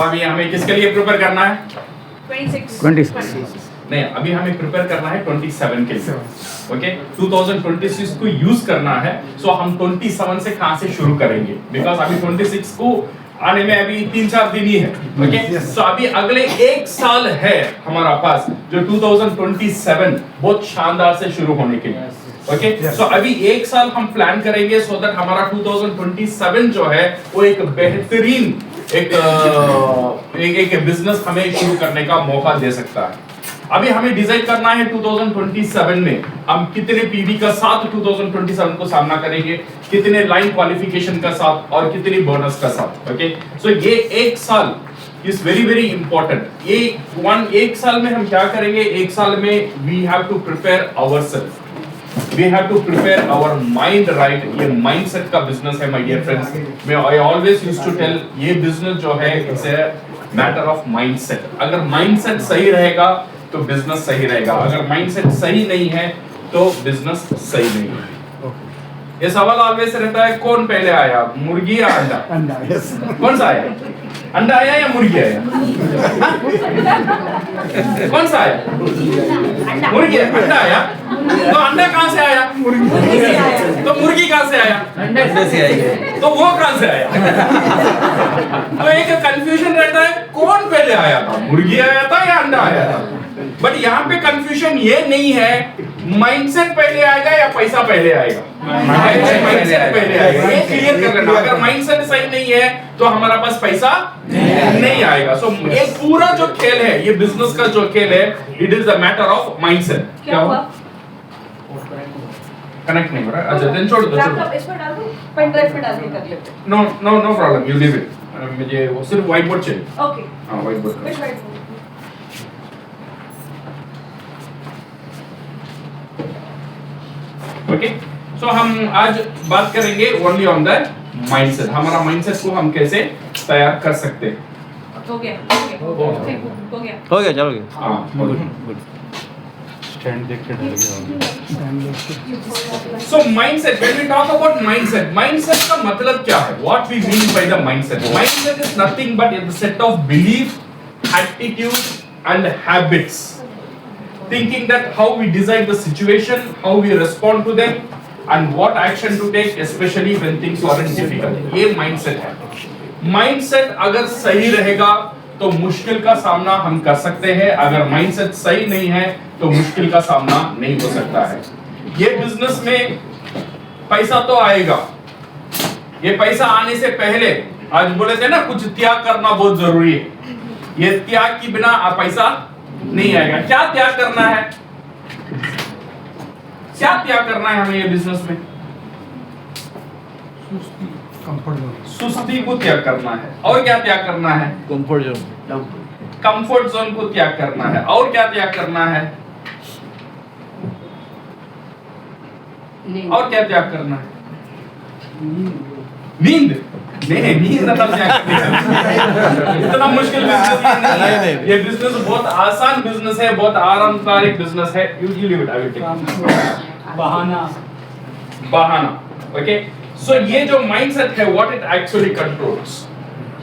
अभी हमें किसके लिए प्रिपेयर करना है? 26 नहीं, अभी हमें प्रिपेयर करना है 27 के लिए। ओके, 2026 को यूज करना है। सो हम 27 से कहां से शुरू करेंगे? बिकॉज अभी 26 को आने में अभी 3-4 दिन ही है। ओके, सो अभी अगले 1 साल है हमारा पास, जो 2027 बहुत शानदार से शुरू होने के लिए। ओके, सो अभी 1 साल हम प्लान करेंगे सो दैट हमारा 2027 जो है वो एक बेहतरीन एक बिजनेस हमें शुरू करने का मौका दे सकता है। अभी हमें डिसाइड करना है 2027 में हम कितने पीवी का साथ 2027 को सामना करेंगे, कितने लाइन क्वालिफिकेशन का साथ और कितनी बोनस का साथ। ओके, सो ये 1 साल इज वेरी वेरी इंपॉर्टेंट। ये 1 साल में हम क्या करेंगे? 1 साल में we have to prepare ourselves, we have to prepare our mind right। ये mindset का business है my dear friends। मैं I always used to tell ये business जो है it's a matter of mindset। अगर mindset सही रहेगा तो business सही रहेगा, अगर mindset सही नहीं है तो business सही नहीं है। ये सवाल always रहता है, कौन पहले आया, मुर्गी या अंडा? अंडा, yes। कौन सा आया? अंडा आया या मुर्गी आया? कौन सा आया? मुर्गी। अंडा आया तो अंडा कहां से आया? मुर्गी से आया। तो मुर्गी कहां से आया? अंडे से आई। तो वो कहां से आया? तो एक कंफ्यूजन रहता है, कौन पहले आया था, मुर्गी आया था या अंडा आया था? बट यहाँ पे कंफ्यूजन ये नहीं है माइंडसेट पहले आएगा या पैसा पहले आएगा। माइंडसेट पहले आएगा, ये क्लियर कर लेना। अगर माइंडसेट सही नहीं है तो हमारा पास पैसा नहीं आएगा। सो ये पूरा जो खेल है, ये बिजनेस का जो खेल है, it is a matter of mindset. क्या हुआ? कनेक्ट नहीं हो रहा। अच्छा, देन छोड़ दो, इसमें डाल दो, पेन ड्राइव में डाल के कर लेते हैं। No problem, you leave it. मुझे वो सिर्फ व्हाइट बोर्ड चाहिए। ओके, हां, white board. Which white board? Okay, so हम आज बात करेंगे ओनली ऑन द माइंडसेट। हमारा माइंडसेट को हम कैसे तैयार कर सकते हैं। हो गया, हो गया। चलो गया। हां, गुड। स्टैंड देख के so mindset, when we talk about mindset, mindset का मतलब क्या है? What we mean by the mindset? Mindset is nothing but the set of belief, attitude and habits. Thinking that how we decide the situation, how we respond to them, and what action to take, especially when things are difficult. ये mindset है। Mindset अगर सही रहेगा तो मुश्किल का सामना हम कर सकते हैं, अगर mindset सही नहीं है तो मुश्किल का सामना नहीं हो सकता है। ये बिजनेस में पैसा तो आएगा, ये पैसा आने से पहले आज बोले थे ना कुछ त्याग करना बहुत जरूरी है। ये त्याग के बिना पैसा नहीं आएगा। क्या त्याग करना है? क्या त्याग करना है हमें ये बिजनेस में? सुस्ती को त्याग करना है। और क्या त्याग करना है? कंफर्ट जोन को त्याग करना है। और क्या त्याग करना है? और क्या त्याग करना है? नींद। नहीं, नींद मतलब इतना मुश्किल बिजनेस नहीं है। ये बिजनेस बहुत आसान बिजनेस है, बहुत आरामदायक बिजनेस है। Usually it I will take बहाना। ओके, सो ये जो माइंडसेट है, what it actually controls,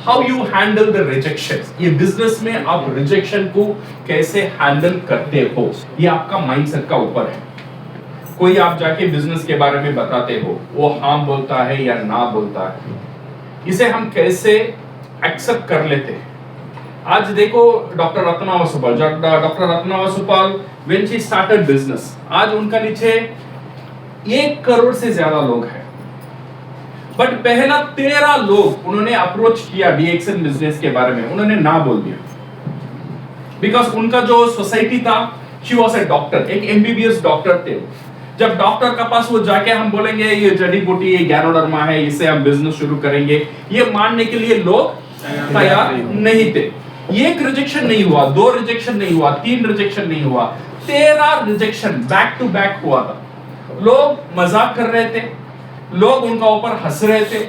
how you handle the rejections. ये बिजनेस में आप रिजेक्शन को कैसे हैंडल करते हो, ये आपका माइंडसेट का ऊपर है। कोई आप जाके बिजनेस के बारे में बताते हो, वो हाँ बोलता है या ना बोलता है, इसे हम कैसे एक्सेप्ट कर लेते हैं। आज देखो doctor Ratna Vasupal, doctor Ratna Vasupal when she started business, आज उनका नीचे 1 करोड़ से ज्यादा लोग हैं। बट पहला 13 लोग उन्होंने अप्रोच किया DXN बिजनेस के बारे में, उन्होंने ना बोल दिया। बिकॉज उनका जो सोसाइटी था, शी वॉज ए डॉक्टर, एक MBBS डॉक्टर थे। जब डॉक्टर का पास वो जाके हम बोलेंगे ये जड़ी बूटी, ये ज्ञानोडर्मा है, इससे हम बिजनेस शुरू करेंगे, ये मानने के लिए लोग तैयार नहीं थे। 1 रिजेक्शन नहीं हुआ, 2 रिजेक्शन नहीं हुआ, 3 रिजेक्शन नहीं हुआ, 13 रिजेक्शन बैक टू बैक हुआ था। लोग मजाक कर रहे थे, लोग उनका ऊपर हंस रहे थे,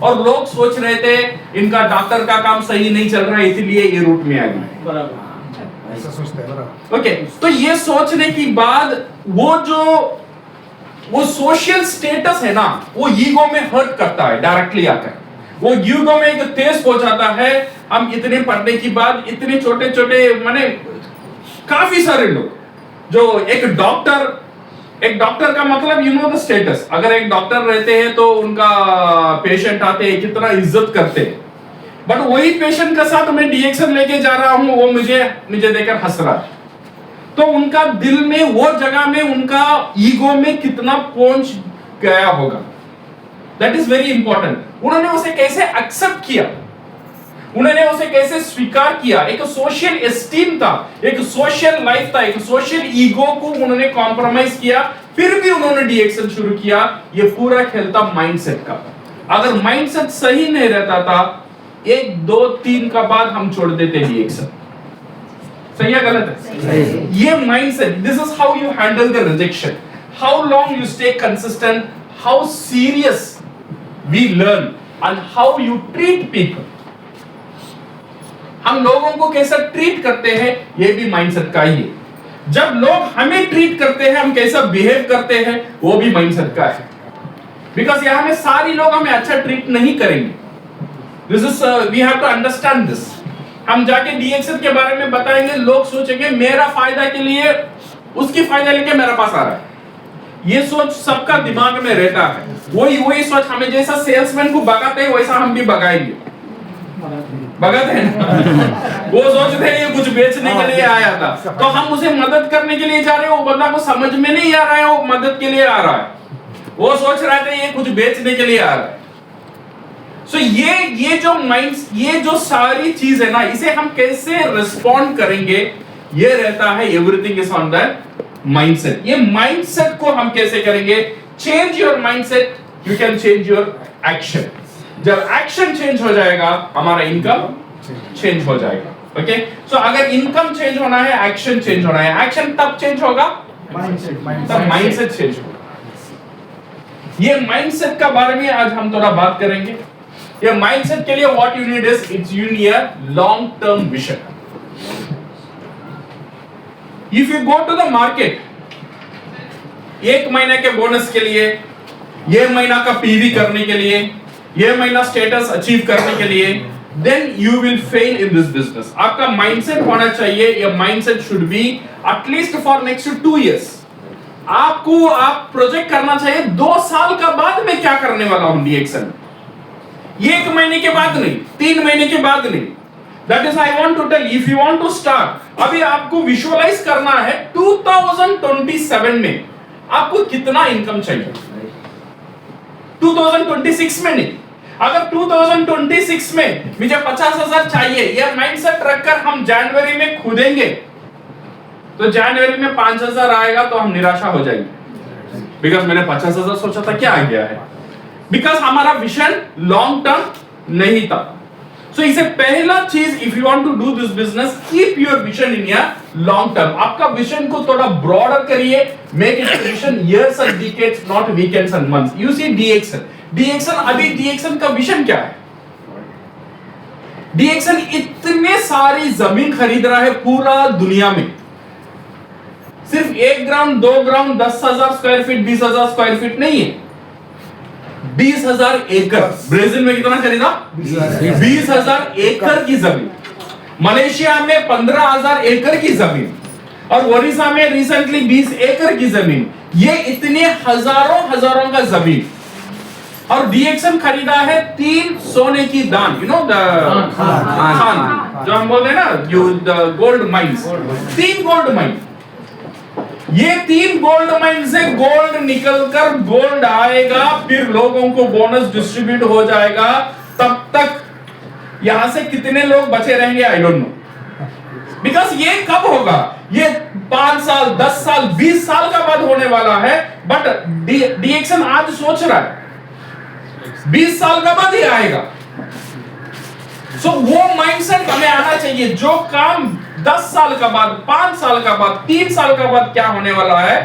और लोग सोच रहे थे इनका डॉक्टर का काम सही नहीं चल रहा है, इसलिए ये रूट में आ गए। ऐसा सोचते हैं बराबर। ओके, तो ये सोचने की बाद वो सोशल स्टेटस है ना, वो ईगो में हर्ट करता है डायरेक्टली आकर। वो ईगो में एक तेज पहुंचाता है। हम इतने पढ़ने के बाद इतने छोटे छोटे माने काफी सारे लोग जो एक डॉक्टर का मतलब यू नो द स्टेटस, अगर एक डॉक्टर रहते हैं तो उनका पेशेंट आते हैं कितना इज्जत करते हैं, बट वही पेशेंट के साथ मैं डीएक्सन लेके जा रहा हूं, वो मुझे देखकर हंस रहा है, तो उनका दिल में वो जगह में उनका ईगो में कितना पहुंच गया होगा। That is very important. उन्होंने उसे कैसे एक्सेप्ट किया, उन्होंने उसे कैसे स्वीकार किया। एक सोशल एस्टीम था, एक सोशल लाइफ था, एक सोशल ईगो को उन्होंने कॉम्प्रोमाइज किया, फिर भी उन्होंने डीएक्सन शुरू किया। ये पूरा खेल था माइंडसेट का। अगर माइंडसेट सही नहीं रहता था, 1 2 3 का बाद हम छोड़ देते डीएक्सन। सही है गलत है? ये mindset, this is how you handle the rejection, how long you stay consistent, how serious we learn and how you treat people. हम लोगों को कैसा ट्रीट करते हैं, ये भी माइंडसेट का ही है। जब लोग हमें ट्रीट करते हैं, हम कैसा बिहेव करते हैं, वो भी माइंडसेट का है। बिकॉज यहां में सारी लोग हमें अच्छा ट्रीट नहीं करेंगे। This is we have to understand this. हम जाके डीएक्सन के बारे में बताएंगे, लोग सोचेंगे मेरा फायदा के लिए उसकी फायदा लेके मेरे पास आ रहा है। ये सोच सबका दिमाग में रहता है। वही सोच हमें जैसा सेल्समैन को भगाते हैं वैसा हम भी भगाएंगे। भगाते हैं ना? वो सोचते हैं ये कुछ बेचने के लिए आया था, तो हम उसे मदद करने के लिए जा रहे हैं, वो बंदा को समझ में नहीं आ रहा है वो मदद के लिए आ रहा है, वो सोच रहा था ये कुछ बेचने के लिए आ रहा है। सो ये जो सारी चीज है ना, इसे हम कैसे रिस्पॉन्ड करेंगे, ये रहता है everything is on the mindset. ये माइंडसेट को हम कैसे करेंगे? Change your mindset, you can change your action. जब एक्शन चेंज हो जाएगा, हमारा इनकम चेंज हो जाएगा। ओके, सो अगर इनकम चेंज होना है, एक्शन चेंज होना है। एक्शन तब चेंज होगा तब माइंडसेट चेंज होगा। ये माइंडसेट का बारे में आज हम थोड़ा बात करेंगे। ये माइंडसेट के लिए what you need is it's you need a long term vision. If you go to the market 1 महीने के बोनस के लिए, ये महीना का पीवी करने के लिए, ये महीना स्टेटस अचीव करने के लिए, then you will fail in this business. आपका माइंडसेट होना चाहिए, ये mindset should be at least for next 2 years. आप प्रोजेक्ट करना चाहिए 2 साल का बाद मैं क्या करने वाला हूं डीएक्सन, 1 महीने के बाद नहीं, 3 महीने के बाद नहीं। That is I want to tell, if you want to start, अभी आपको विजुअलाइज करना है 2027 में आपको कितना इनकम चाहिए, 2026 में नहीं। अगर 2026 में मुझे 50,000 चाहिए, यह माइंडसेट रखकर हम जनवरी में खुदेंगे, तो जनवरी में 5,000 आएगा तो हम निराशा हो जाएंगे, बिकॉज मैंने 50,000 सोचा था, क्या आ गया है, बिकॉज हमारा विजन लॉन्ग टर्म नहीं था। सो इसे पहला चीज, if you want to do this business, keep your vision in your long term. आपका विजन को थोड़ा ब्रॉडर करिए, make it vision years and decades, not weekends and months. You see डीएक्सन अभी डीएक्सन का विजन क्या है? डीएक्सन इतने सारी जमीन खरीद रहा है पूरा दुनिया में, सिर्फ 1 ground 2 ground 10,000 square feet 20,000 square feet नहीं है, 20,000 एकड़। ब्राजील में कितना खरीदा? 20,000 एकड़ की जमीन। मलेशिया में 15,000 एकड़ की जमीन, और ओडिशा में रिसेंटली 20 एकड़ की जमीन। ये इतने हजारों का जमीन, और डीएक्सन खरीदा है 3 सोने की दान, यू नो द खान जो हम बोलते हैं ना, you the gold mines, 3 gold mine. ये 3 गोल्ड माइन से गोल्ड निकलकर गोल्ड आएगा, फिर लोगों को बोनस डिस्ट्रीब्यूट हो जाएगा। तब तक यहां से कितने लोग बचे रहेंगे आई डोंट नो, बिकॉज ये कब होगा? ये 5 साल 10 साल 20 साल का बाद होने वाला है। बट डीएक्सन आज सोच रहा है 20 साल का बाद ही आएगा। सो वो माइंडसेट हमें आना चाहिए, जो काम 10 साल का बाद, 5 साल का बाद, 3 साल का बाद क्या होने वाला है,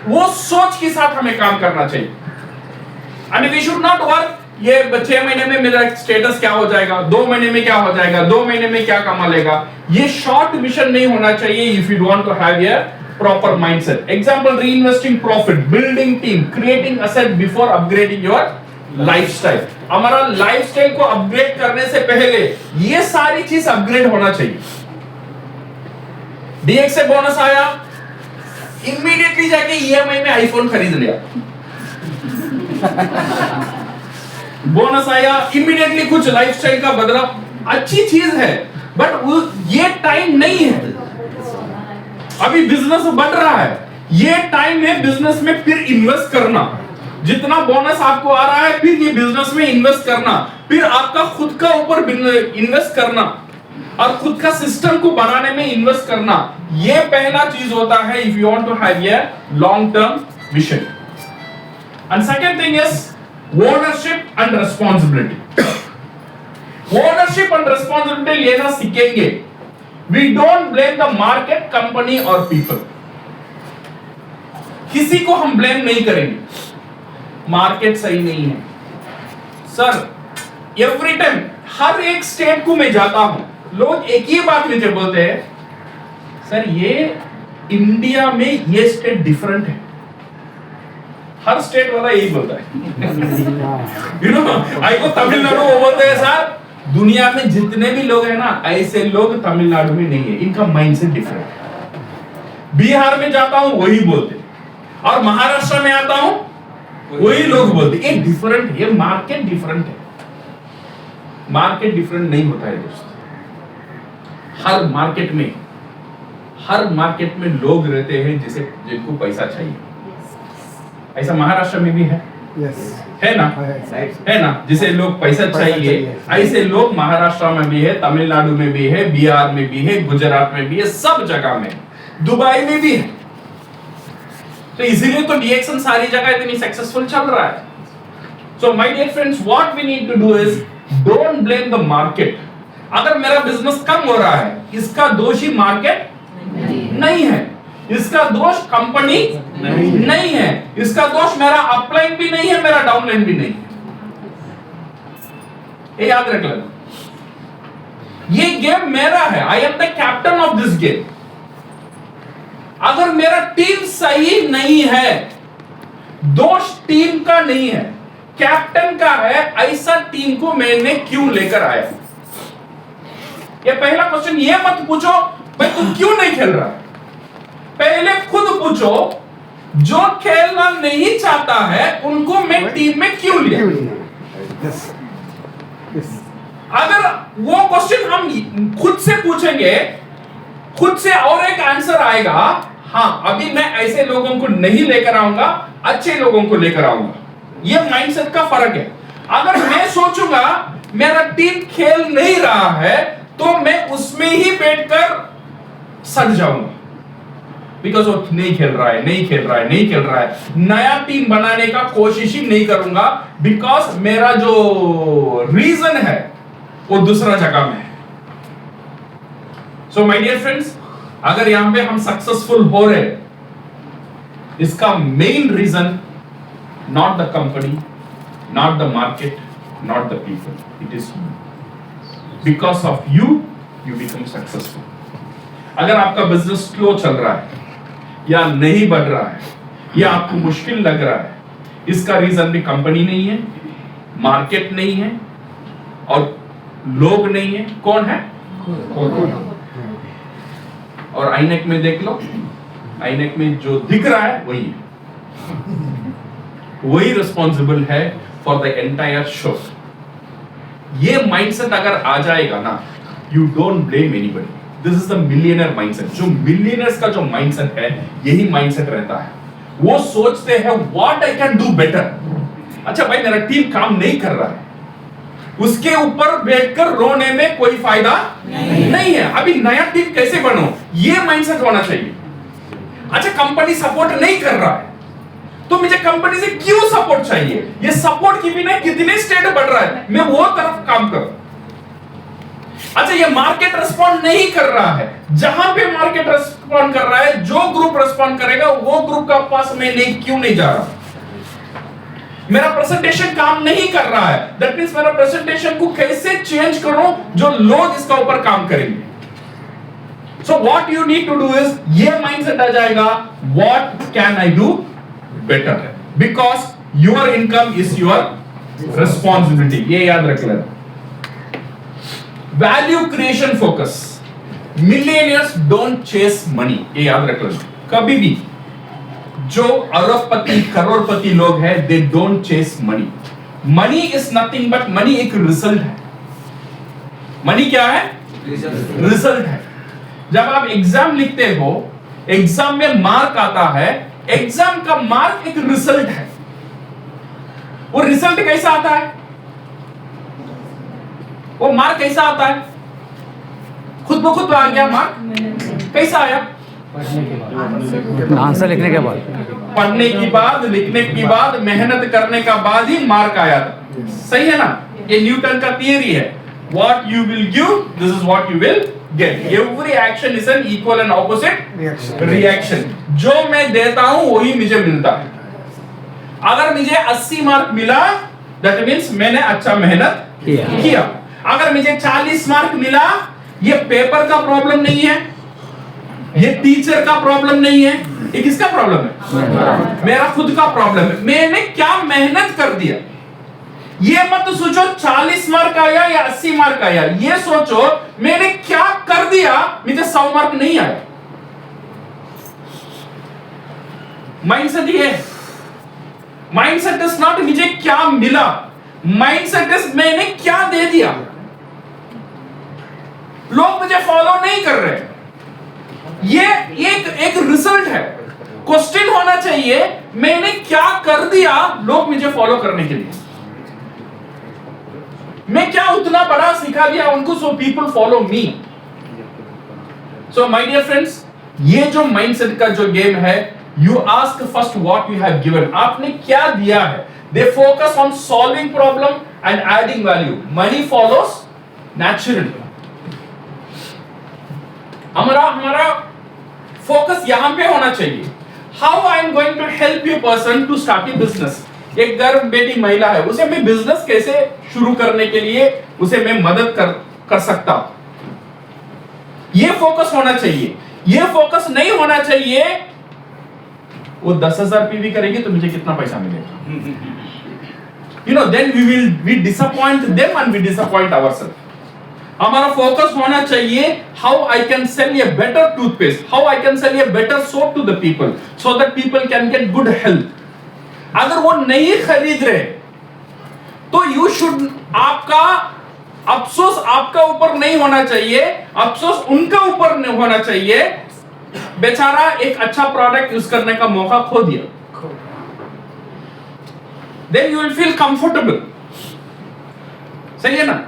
वो सोच के साथ हमें काम करना चाहिए। And we should not work ये 6 महीने में मेरा स्टेटस क्या हो जाएगा, 2 महीने में क्या हो जाएगा, 2 महीने में क्या कमा लेगा। ये शॉर्ट विजन नहीं होना चाहिए if you want to have a proper mindset. Example, reinvesting profit, building team, creating asset before upgrading your lifestyle. हमारा लाइफस्टाइल को अपग्रेड करने से पहले ये सारी चीज अपग्रेड होना चाहिए। डीएक्स से बोनस आया, इमीडिएटली जाके ईएमआई में आईफोन खरीद लिया। बोनस आया, इमीडिएटली कुछ लाइफस्टाइल का बदलाव, अच्छी चीज है, बट ये टाइम नहीं है। अभी बिजनेस बढ़ रहा है, ये टाइम है बिजनेस में फिर इन्वेस्ट करना। जितना बोनस आपको आ रहा है, फिर ये बिजनेस में इन्वेस्ट करना, फिर आपका खुद का ऊपर इन्वेस्ट करना और खुद का सिस्टम को बनाने में इन्वेस्ट करना। ये पहला चीज होता है if you want to have a long term vision. And second thing is ownership and responsibility. Ownership and responsibility लेना सीखेंगे। We don't blame the market, company और पीपल। किसी को हम ब्लेम नहीं करेंगे, मार्केट सही नहीं है। सर एवरी टाइम हर एक स्टेट को मैं जाता हूं, लोग एक ही बात मुझे बोलते हैं, सर ये इंडिया में ये स्टेट डिफरेंट है। हर स्टेट वाला यही बोलता है। यू नो, आई को तमिलनाडु वो बोलते हैं सर दुनिया में जितने भी लोग हैं ना, ऐसे लोग तमिलनाडु में नहीं है, इनका माइंडसेट डिफरेंट है। बिहार में जाता हूं वही बोलते, और महाराष्ट्र में आता हूं वही लोग बोलते। ये डिफरेंट है, ये मार्केट डिफरेंट है। मार्केट डिफरेंट नहीं होता है दोस्तों। हर मार्केट में लोग रहते हैं जिसे जिनको पैसा चाहिए। ऐसा महाराष्ट्र में भी है, है ना, है ना, जिसे लोग पैसा चाहिए। ऐसे लोग महाराष्ट्र में भी है, तमिलनाडु में भी है, बिहार में भी है, गुजरात में भी है, सब जगह में, दुबई में भी है। तो इसीलिए तो डीएक्सन सारी जगह इतनी सक्सेसफुल चल रहा है। So my dear friends, what we need to do is don't blame the market. अगर मेरा बिजनेस कम हो रहा है, इसका दोषी मार्केट नहीं है, इसका दोष कंपनी नहीं है, इसका दोष मेरा अपलाइन भी नहीं है, मेरा डाउनलाइन भी नहीं है। ये याद रख लेना। ये गेम मेरा है, I am the captain of this game. अगर मेरा टीम सही नहीं है, दोष टीम का नहीं है, कैप्टन का है। ऐसा टीम को मैंने क्यों लेकर आया? ये पहला क्वेश्चन ये मत पूछो भाई तू क्यों नहीं खेल रहा। पहले खुद पूछो, जो खेलना नहीं चाहता है उनको मैं टीम में क्यों लिया। अगर वो क्वेश्चन हम खुद से पूछेंगे, खुद से और एक आंसर आएगा, हाँ अभी मैं ऐसे लोगों को नहीं लेकर आऊंगा, अच्छे लोगों को लेकर आऊंगा। ये माइंडसेट का फर्क है। अगर मैं सोचूंगा मेरा टीम खेल नहीं रहा है, तो मैं उसमें ही बैठकर सड़ जाऊंगा, बिकॉज वो नहीं खेल रहा है, नहीं खेल रहा है, नहीं खेल रहा है। नया टीम बनाने का कोशिश ही नहीं करूंगा, बिकॉज मेरा जो रीजन है वो दूसरा जगह में है। सो माय डियर फ्रेंड्स, अगर यहां पे हम सक्सेसफुल हो रहे, इसका main reason not the company, not the market, not the people, it is you. Because of you you become successful. अगर आपका बिजनेस स्लो चल रहा है या नहीं बढ़ रहा है या आपको मुश्किल लग रहा है, इसका रीजन भी कंपनी नहीं है, मार्केट नहीं है और लोग नहीं है। कौन है? और आईनेक में देख लो, आईनेक में जो दिख रहा है वही है, वही रिस्पॉन्सिबल है फॉर द एंटायर शो। ये माइंडसेट अगर आ जाएगा ना, you don't blame anybody. This is the millionaire mindset. जो मिलियनर्स का जो माइंडसेट है, यही माइंडसेट रहता है। वो सोचते हैं what I can do better. अच्छा भाई मेरा टीम काम नहीं कर रहा है, उसके ऊपर बैठकर रोने में कोई फायदा नहीं है। अभी नया टीम कैसे बनो, ये माइंडसेट होना चाहिए। अच्छा कंपनी सपोर्ट नहीं कर रहा है, तो मुझे कंपनी से क्यों सपोर्ट चाहिए? ये सपोर्ट के बिना कितने स्टेट बढ़ रहा है, मैं वो तरफ काम करूं। अच्छा ये मार्केट रिस्पॉन्ड नहीं कर रहा है, जहां पे मार्केट रिस्पॉन्ड कर रहा है, जो ग्रुप रिस्पॉन्ड करेगा वो ग्रुप का पास मैं क्यों नहीं जा रहा? मेरा प्रेजेंटेशन काम नहीं कर रहा है, दैट मींस मेरा प्रेजेंटेशन को कैसे चेंज करूं जो लोग इसका ऊपर काम करेंगे। So what you need to do is, ये माइंडसेट आ जाएगा, what can I do better, because your income is your responsibility, ये याद रख लेना। Value creation focus, millionaires don't chase money, ये याद रख लेना। कभी भी जो अरबपति करोड़पति लोग हैं, they don't chase money. Money is nothing but money एक रिजल्ट है। मनी क्या है? रिजल्ट है। जब आप एग्जाम लिखते हो, एग्जाम में मार्क आता है, एग्जाम का मार्क एक रिजल्ट है। वो रिजल्ट कैसा आता है? वो मार्क कैसा आता है? खुद ब खुद आ गया मार्क? कैसा आया? आंसर लिखने के बाद, पढ़ने की बाद, लिखने की बाद, मेहनत करने का बाद ही मार्क आया था। सही है ना? ये न्यूटन का थियरी है। What you will give, this is what you will get. Every action is an equal and opposite reaction. जो मैं देता हूं वही मुझे मिलता है। अगर मुझे 80 मार्क मिला, that means मैंने अच्छा मेहनत किया। अगर मुझे 40 मार्क मिला, ये पेपर का प्रॉब्लम नहीं है, ये टीचर का प्रॉब्लम नहीं है, ये किसका प्रॉब्लम है? मेरा खुद का प्रॉब्लम है। मैंने क्या मेहनत कर दिया। ये मत सोचो 40 मार्क आया या 80 मार्क आया, ये सोचो मैंने क्या कर दिया, मुझे 100 मार्क नहीं आया। माइंडसेट ये, माइंडसेट इज नॉट मुझे क्या मिला, माइंडसेट इज मैंने क्या दे दिया। लोग मुझे फॉलो नहीं कर रहे, ये एक रिजल्ट है। क्वेश्चन होना चाहिए मैंने क्या कर दिया लोग मुझे फॉलो करने के लिए। मैं क्या उतना बड़ा सिखा दिया उनको, so people follow me. So my dear friends, ये जो माइंडसेट का जो गेम है, you ask first what you have given, आपने क्या दिया है। They focus on solving problem and adding value. Money follows naturally. हमारा फोकस यहां पे होना चाहिए। How I am going to help you person to start a business. एक गर्भ बेटी महिला है, उसे मैं बिजनेस कैसे शुरू करने के लिए उसे मैं मदद कर सकता हूं, ये फोकस होना चाहिए। ये फोकस नहीं होना चाहिए वो 10,000 पीवी करेगी तो मुझे कितना पैसा मिलेगा। You know, then we disappoint them and we disappoint ourselves. हमारा फोकस होना चाहिए how I can sell a better toothpaste, how I can sell a better soap to the people so that people can get good health. अगर वो नहीं खरीद रहे तो you should, आपका अफसोस आपका ऊपर नहीं होना चाहिए, अफसोस उनका ऊपर नहीं होना चाहिए। बेचारा एक अच्छा प्रोडक्ट यूज करने का मौका खो दिया। Then you will feel comfortable. सही है ना?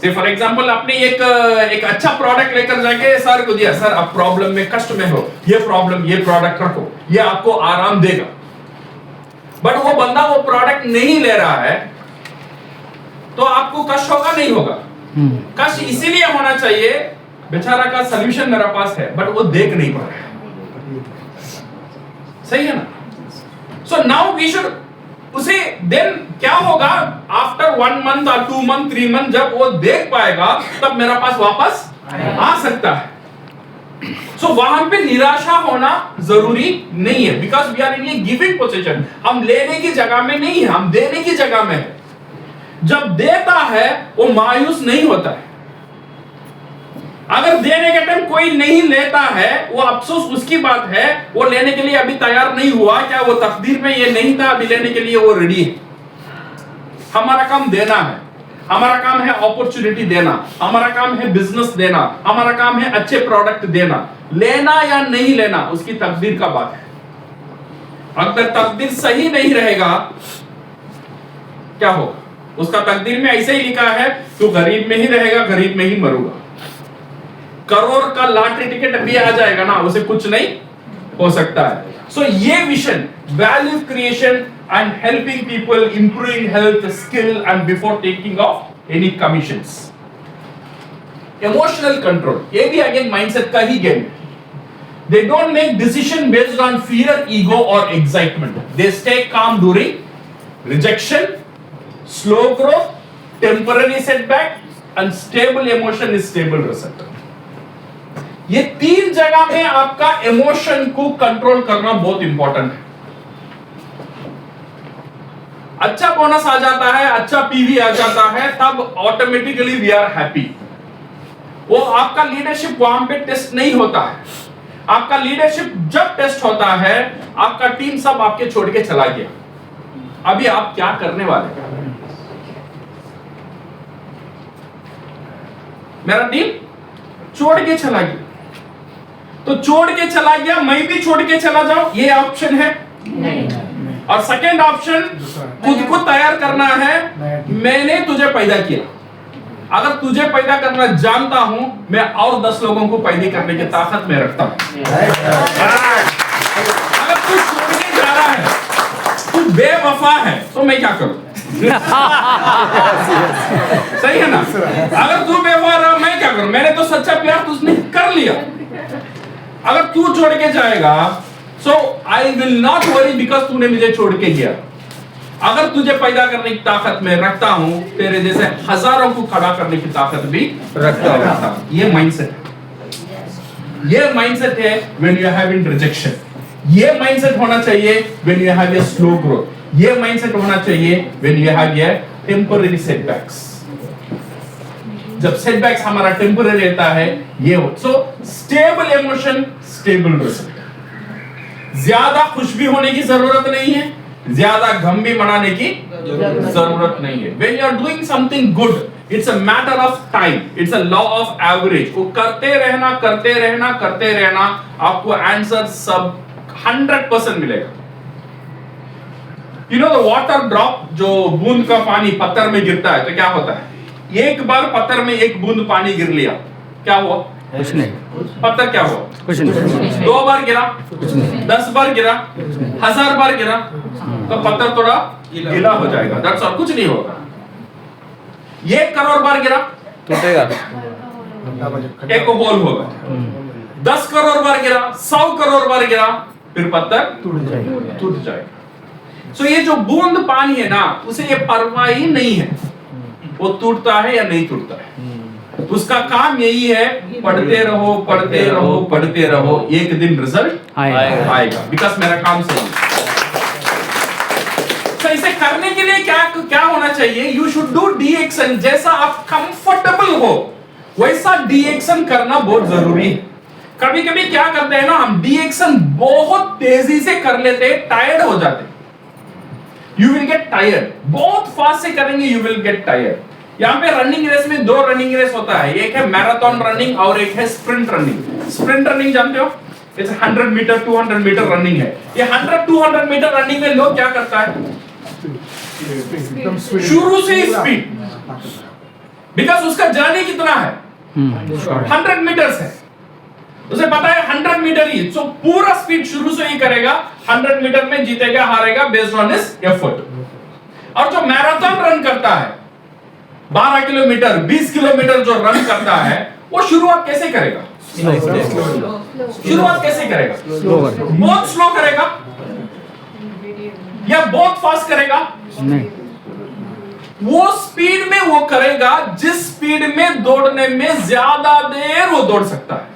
से फॉर एग्जांपल आपने एक अच्छा प्रोडक्ट लेकर जाके सर को दिया, सर आप प्रॉब्लम में, कष्ट में हो, ये प्रॉब्लम, ये प्रोडक्ट रखो, ये आपको आराम देगा। बट वो बंदा वो प्रोडक्ट नहीं ले रहा है तो आपको कष्ट होगा नहीं होगा? कष्ट इसीलिए होना चाहिए बेचारा का सॉल्यूशन मेरे पास है बट वो देख नहीं पा रहा है। सही है ना? सो नाउ वी शुड उसे, देन क्या होगा आफ्टर 1 मंथ और 2 मंथ 3 मंथ जब वो देख पाएगा तब मेरा पास वापस आ सकता है। सो वहां पे निराशा होना जरूरी नहीं है, because we are in a giving position. हम लेने की जगह में नहीं है, हम देने की जगह में है। जब देता है वो मायूस नहीं होता है। अगर देने के टाइम कोई नहीं लेता है वो अफसोस उसकी बात है, वो लेने के लिए अभी तैयार नहीं हुआ, क्या वो तकदीर में ये नहीं था, अभी लेने के लिए वो रेडी है। हमारा काम देना है, हमारा काम है अपॉर्चुनिटी देना, हमारा काम है बिजनेस देना, हमारा काम है अच्छे प्रोडक्ट देना। लेना या नहीं लेना उसकी तकदीर का बात है। अगर तकदीर सही नहीं रहेगा क्या होगा? उसका तकदीर में ऐसे ही लिखा है तू गरीब में ही रहेगा, गरीब में ही मरूंगा। करोड़ का लॉटरी टिकट भी आ जाएगा ना, उसे कुछ नहीं हो सकता है। सो ये vision, value creation and helping people, improving health, skill, and before taking off any commissions. Emotional control, ये भी again mindset का ही game है। They don't make decision based on fear, ego, or excitement. They stay calm during rejection, slow growth, temporary setback, and stable emotion is stable result. ये 3 जगह में आपका emotion को control करना बहुत इंपॉर्टेंट है। अच्छा बोनस आ जाता है, अच्छा पीवी आ जाता है, तब ऑटोमेटिकली वी आर हैप्पी। वो आपका लीडरशिप वहां पे टेस्ट नहीं होता है। आपका लीडरशिप जब टेस्ट होता है, आपका टीम सब आपके छोड़ के चला गया, अभी आप क्या करने वाले? मेरा टीम छोड़ के चला गया, तो छोड़ के चला गया, मैं भी छोड़ के चला जाऊं, ये ऑप्शन है नहीं। और सेकंड ऑप्शन, खुद को तैयार करना है। मैंने तुझे पैदा किया, अगर तुझे पैदा करना जानता हूं, मैं और 10 लोगों को पैदा करने की ताकत में रखता हूं। अगर तू छोड़ के जा रहा है, तू बेवफा है, तो मैं क्या करूं? सही है ना? अगर तू बेवफा रहा, मैं क्या करूं? मैंने तो सच्चा प्यार तुझने कर लिया। अगर तू छोड़ के जाएगा, so I will not worry because तूने मुझे छोड़ के गया। अगर तुझे पैदा करने की ताकत में रखता हूं, तेरे जैसे हजारों को खड़ा करने की ताकत भी रखता हूं। ये माइंडसेट है, ये माइंडसेट है when you have in rejection. ये माइंडसेट होना चाहिए when you have a slow growth. ये माइंडसेट होना चाहिए when you have a temporary setbacks. जब सेटबैक्स हमारा टेम्पररी रहता है, ये सो स्टेबल इमोशन, स्टेबल रिजल्ट। ज्यादा खुश भी होने की जरूरत नहीं है, ज्यादा गम भी मनाने की जरूरत नहीं है। When you are doing something good, it's a matter of time, it's a law of average। वो करते रहना, करते रहना, करते रहना, आपको आंसर सब 100% मिलेगा। You know the water drop, जो बूंद का पानी पत्थर में गिरता है, तो क्या होता है? एक बार पत्थर में एक बूंद पानी गिर लिया, क्या हुआ? कुछ नहीं। पत्थर क्या हुआ? कुछ नहीं। 2 बार गिरा, 10 बार गिरा, 1000 बार गिरा, तो पत्थर थोड़ा गीला हो जाएगा, दैट्स ऑल, कुछ नहीं होगा। 1 करोड़ बार गिरा, टूटेगा, एक होल होगा। 10 करोड़ बार गिरा, 100 करोड़ बार गिरा, फिर पत्थर टूट जाएगा। सो ये जो बूंद पानी है ना, उसे ये परवाह ही नहीं है वो टूटता है या नहीं टूटता है। उसका काम यही है, पढ़ते रहो, पढ़ते रहो, पढ़ते रहो, एक दिन रिजल्ट आएगा, बिकॉज मेरा काम सही है। तो इसे करने के लिए क्या होना चाहिए? You should do DXN। जैसा आप कंफर्टेबल हो वैसा DXN करना बहुत जरूरी है। कभी कभी क्या करते हैं ना, हम DXN बहुत तेजी से कर लेते हैं, टायर्ड हो जाते। यू विल गेट टायर्ड, बहुत फास्ट से करेंगे, यू विल गेट टायर्ड। यहाँ पे रनिंग रेस में 2 रनिंग रेस होता है, एक है मैराथन रनिंग और एक है स्प्रिंट रनिंग। स्प्रिंट रनिंग जानते हो? इट्स 100 मीटर 200 मीटर रनिंग है। ये 100-200 मीटर रनिंग में लोग क्या करता है? शुरू से ही स्पीड, बिकॉज उसका जर्नी कितना है? 100 मीटर्स है, उसे पता है 100 मीटर ही, तो पूरा स्पीड शुरू से ही करेगा। 100 मीटर में जीतेगा हारेगा बेस्ड ऑन हिज एफर्ट। और जो मैराथन रन करता है 12 किलोमीटर 20 किलोमीटर जो रन करता है, वो शुरुआत कैसे करेगा? शुरुआत कैसे करेगा? बहुत स्लो करेगा या बहुत फास्ट करेगा? नहीं, वो स्पीड में वो करेगा जिस स्पीड में दौड़ने में ज्यादा देर वो दौड़ सकता है।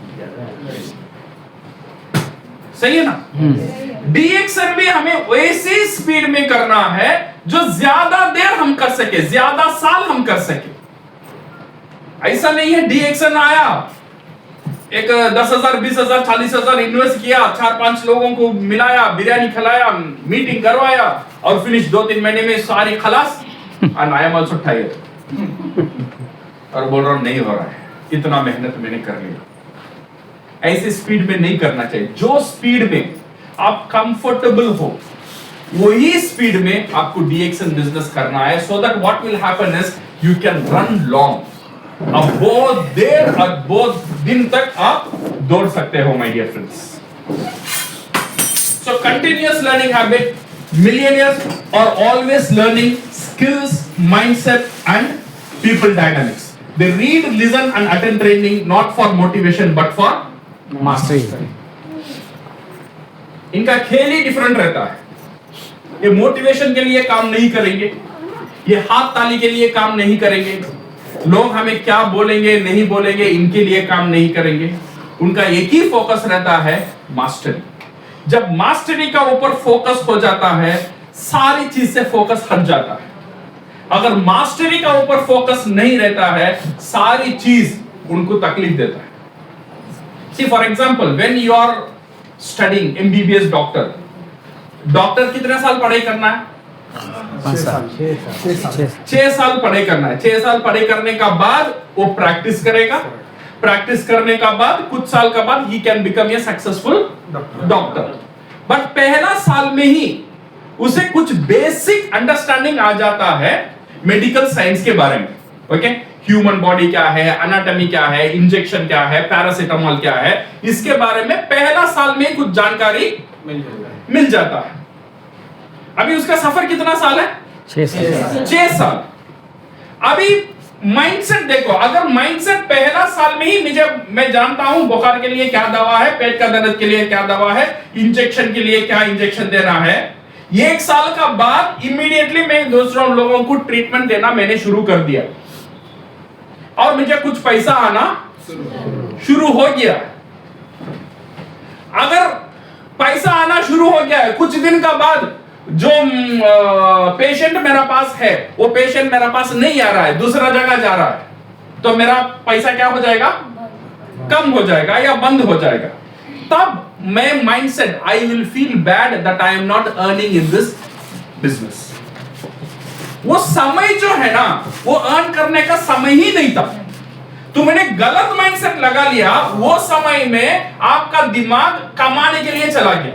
सही है ना? DXN भी हमें वैसी स्पीड में करना है जो ज्यादा देर हम कर सके, ज्यादा साल हम कर सके। ऐसा नहीं है DXN आया, एक 10,000 20,000 40,000 इन्वेस्ट किया, 4-5 लोगों को मिलाया, बिरयानी खिलाया, मीटिंग करवाया और फिनिश 2-3 महीने में सारी खलास। and I am also tired और बोल रहा हूं नहीं हो रहा है, इतना मेहनत मैंने कर लिया। ऐसे स्पीड में नहीं करना चाहिए। जो स्पीड में आप कंफर्टेबल हो, वही स्पीड में आपको DXN बिजनेस करना है, so that what will happen is you can run long. अब बहुत देर और बहुत दिन तक आप दौड़ सकते हो my dear friends. So continuous learning habit, millionaires are always learning skills, mindset and people dynamics. They read, listen and attend training not for motivation but for mastery. इनका खेल ही डिफरेंट रहता है। ये मोटिवेशन के लिए काम नहीं करेंगे, ये हाथ ताली के लिए काम नहीं करेंगे, लोग हमें क्या बोलेंगे नहीं बोलेंगे इनके लिए काम नहीं करेंगे। उनका एक ही फोकस रहता है, मास्टरी। जब मास्टरी का ऊपर फोकस हो जाता है, सारी चीज से फोकस हट जाता है। अगर मास्टरी का ऊपर फोकस नहीं रहता है, सारी चीज उनको तकलीफ देता है। See for example, when you are studying MBBS doctor, doctor कितने साल पढ़ाई करना है? 6 साल पढ़ाई करना है। 6 साल पढ़ाई करने का बाद वो प्रैक्टिस करेगा। प्रैक्टिस करने का बाद कुछ साल का बाद he can become a successful doctor. But पहला साल में ही उसे कुछ बेसिक अंडरस्टैंडिंग आ जाता है मेडिकल साइंस के बारे में। ओके, ह्यूमन बॉडी क्या है, एनाटॉमी क्या है, इंजेक्शन क्या है, पैरासीटामोल क्या है, इसके बारे में पहला साल में कुछ जानकारी मिल जाता है। अभी उसका सफर कितना साल है? 6 साल। अभी माइंडसेट देखो, अगर माइंडसेट पहला साल में ही मैं जानता हूं बुखार के लिए क्या दवा है, पेट का दर्द के लिए क्या दवा है, इंजेक्शन के लिए क्या इंजेक्शन देना है, 1 साल का बाद इमीडिएटली मैं दूसरों लोगों को ट्रीटमेंट देना मैंने शुरू कर दिया और मुझे कुछ पैसा आना शुरू हो गया। अगर पैसा आना शुरू हो गया है, कुछ दिन का बाद जो पेशेंट मेरा पास है वो पेशेंट मेरा पास नहीं आ रहा है, दूसरा जगह जा रहा है, तो मेरा पैसा क्या हो जाएगा? कम हो जाएगा या बंद हो जाएगा। तब मैं mindset, I will feel bad that I am not earning in this business. वो समय जो है ना, वो अर्न करने का समय ही नहीं था। तुमने गलत माइंडसेट लगा लिया, वो समय में आपका दिमाग कमाने के लिए चला गया।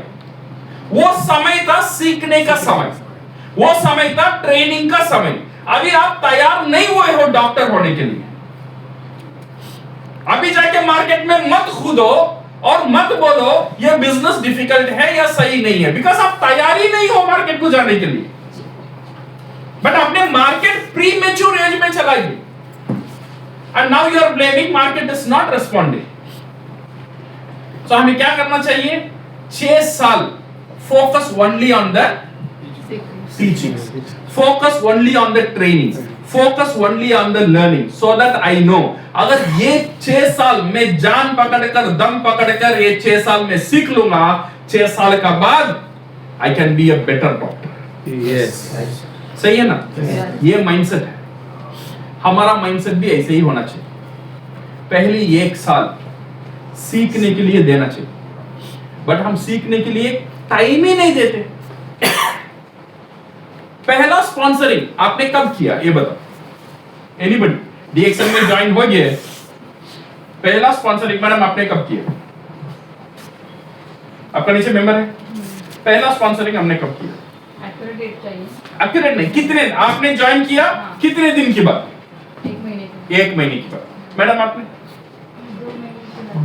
वो समय था सीखने का समय, वो समय था ट्रेनिंग का समय। अभी आप तैयार नहीं हुए हो डॉक्टर होने के लिए। अभी जाके मार्केट में मत कूदो और मत बोलो ये बिजनेस डिफिकल्ट है या सही नहीं है, बिकॉज आप तैयार ही नहीं हो मार्केट को जाने के लिए। बट आपने मार्केट प्री मैच्योर एज में चला गई and now you are blaming market is not responding. So हमें क्या करना चाहिए? 6 साल focus only on the teaching, focus only on the training, focus only on the learning, so that I know अगर ये 6 साल में जान पकड़कर दम पकड़कर ये 6 साल में सीख लूंगा, 6 साल का बाद I can be a better doctor. Yes. सही है ना? ये माइंडसेट है। हमारा माइंडसेट भी ऐसे ही होना चाहिए। पहले 1 साल सीखने के लिए देना चाहिए, बट हम सीखने के लिए टाइम ही नहीं देते। पहला स्पॉन्सरिंग आपने कब किया ये बताओ? एनीबडी डीएक्सएन में ज्वाइन हो गए, पहला स्पॉन्सरिंग मैडम आपने कब किया? आपका नीचे मेंबर है, पहला स्पॉन्सरिंग हमने कब किया? एक्यूरेट डेट चाहिए। एक्यूरेट नहीं, कितने आपने ज्वाइन किया? हाँ। कितने दिन के बाद? 1 महीने के। 1 महीने के बाद। मैडम आपने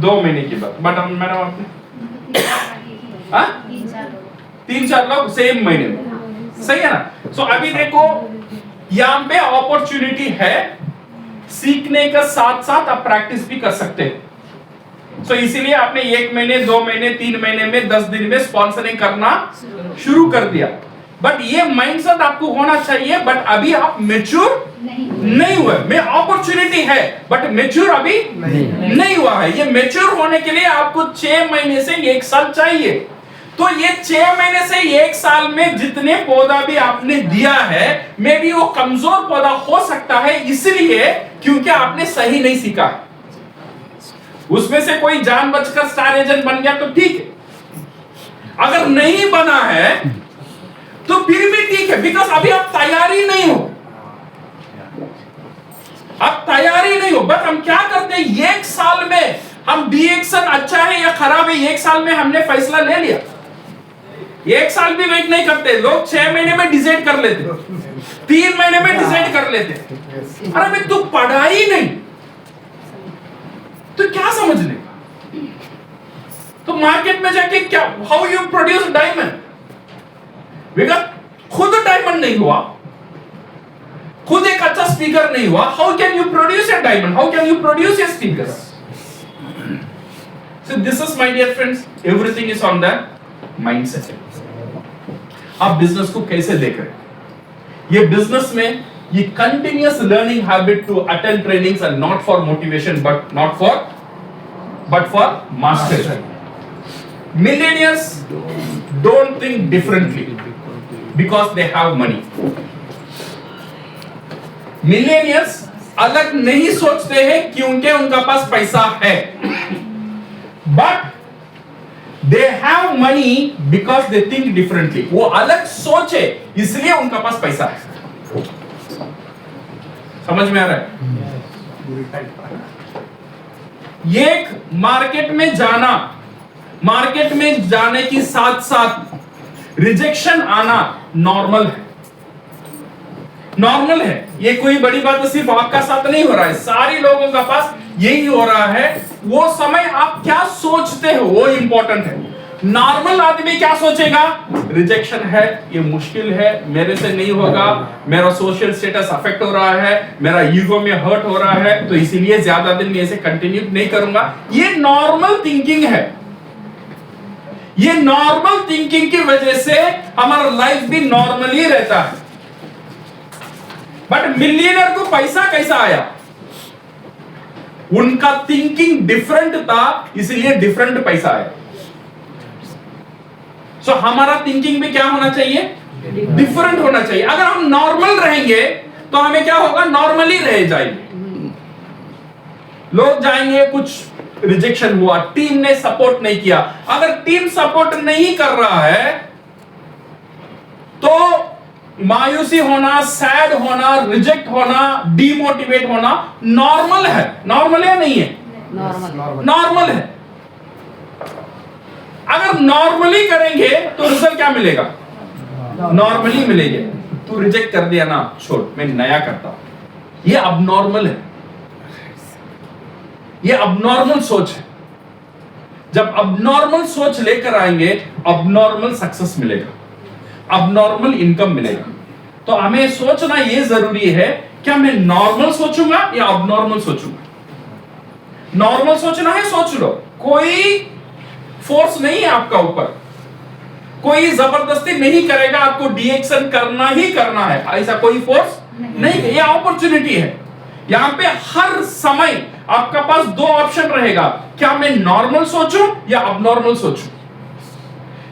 2 महीने के बाद। मैडम आपने 3-4 लोग सेम महीने में। सही है ना? सो अभी देखो यहां पे अपॉर्चुनिटी है, सीखने का साथ साथ आप प्रैक्टिस भी कर सकते हैं। सो इसीलिए आपने 1 महीने, 2 महीने, 3 महीने में, 10 दिन में स्पॉन्सरिंग करना शुरू कर दिया। बट ये माइंडसेट आपको होना चाहिए, बट अभी आप मैच्योर नहीं हुए। में अपॉर्चुनिटी है बट मैच्योर अभी नहीं हुआ है। ये मैच्योर होने के लिए आपको 6 महीने से 1 साल चाहिए। तो ये 6 महीने से 1 साल में जितने पौधा भी आपने दिया है, मे बी वो कमजोर पौधा हो सकता है, इसलिए क्योंकि आपने सही नहीं सीखा है। उसमें से कोई जान बचकर स्टार एजेंट बन गया तो ठीक है, अगर नहीं बना है तो फिर भी ठीक है, बिकॉज अभी आप तैयारी नहीं हो। आप तैयारी नहीं हो। बट हम क्या करते हैं, 1 साल में हम डीएक्सन अच्छा है या खराब है, 1 साल में हमने फैसला ले लिया। 1 साल भी वेट नहीं करते लोग, 6 महीने में डिसाइड कर लेते, 3 महीने में डिसाइड कर लेते। अरे मैं तू पढ़ा ही नहीं तो क्या समझने का? तो मार्केट में जाके क्या, how you produce diamond? Because खुद डायमंड नहीं हुआ, खुद एक अच्छा स्पीकर नहीं हुआ, how can you produce a diamond? How can you produce a speaker? So this is, my dear friends, everything is on the mindset. आप बिजनेस को कैसे देख रहे हैं? ये बिजनेस में ये continuous learning habit to attend trainings and not for motivation but for mastery. Millionaires don't think differently. because they have money. Millennials अलग नहीं सोचते हैं क्योंकि उनका पास पैसा है, but they have money because they think differently. वो अलग सोचे इसलिए उनका पास पैसा है. समझ में आ रहा है? ये मार्केट में जाने की साथ साथ रिजेक्शन आना नॉर्मल है. ये कोई बड़ी बात सिर्फ आपका साथ नहीं हो रहा है, सारे लोगों का पास यही हो रहा है. वो समय आप क्या सोचते हो वो इंपॉर्टेंट है. नॉर्मल आदमी क्या सोचेगा? रिजेक्शन है, ये मुश्किल है, मेरे से नहीं होगा, मेरा सोशल स्टेटस अफेक्ट हो रहा है, मेरा ईगो में हर्ट हो रहा है, तो इसीलिए ज्यादा दिन में इसे कंटिन्यू नहीं करूंगा. ये नॉर्मल थिंकिंग है. ये नॉर्मल थिंकिंग की वजह से हमारा लाइफ भी नॉर्मली रहता है. बट मिलियनर को पैसा कैसा आया? उनका थिंकिंग डिफरेंट था, इसलिए डिफरेंट पैसा आया. सो हमारा थिंकिंग में क्या होना चाहिए? डिफरेंट होना चाहिए. अगर हम नॉर्मल रहेंगे तो हमें क्या होगा? नॉर्मली रह जाएंगे. लोग जाएंगे, कुछ रिजेक्शन हुआ, टीम ने सपोर्ट नहीं किया. अगर टीम सपोर्ट नहीं कर रहा है तो मायूसी होना, सैड होना, रिजेक्ट होना, डिमोटिवेट होना नॉर्मल है. नॉर्मल है नहीं है? नॉर्मल है. अगर नॉर्मली करेंगे तो रिजल्ट क्या मिलेगा? नॉर्मली मिलेंगे. तू रिजेक्ट कर दिया ना, छोड़, मैं नया करता हूं. ये अबनॉर्मल है. ये अबनॉर्मल सोच है. जब अबनॉर्मल सोच लेकर आएंगे, अबनॉर्मल सक्सेस मिलेगा, अबनॉर्मल इनकम मिलेगा. तो हमें सोचना यह जरूरी है, क्या मैं नॉर्मल सोचूंगा या अबनॉर्मल सोचूंगा? नॉर्मल सोचना है, सोच लो. कोई फोर्स नहीं है आपका ऊपर, कोई जबरदस्ती नहीं करेगा आपको डीएक्सएन करना ही करना है, ऐसा कोई फोर्स नहीं है. ये अपॉर्चुनिटी है. यहां पे हर समय आपका पास दो ऑप्शन रहेगा, क्या मैं नॉर्मल सोचूं या अबनॉर्मल सोचूं?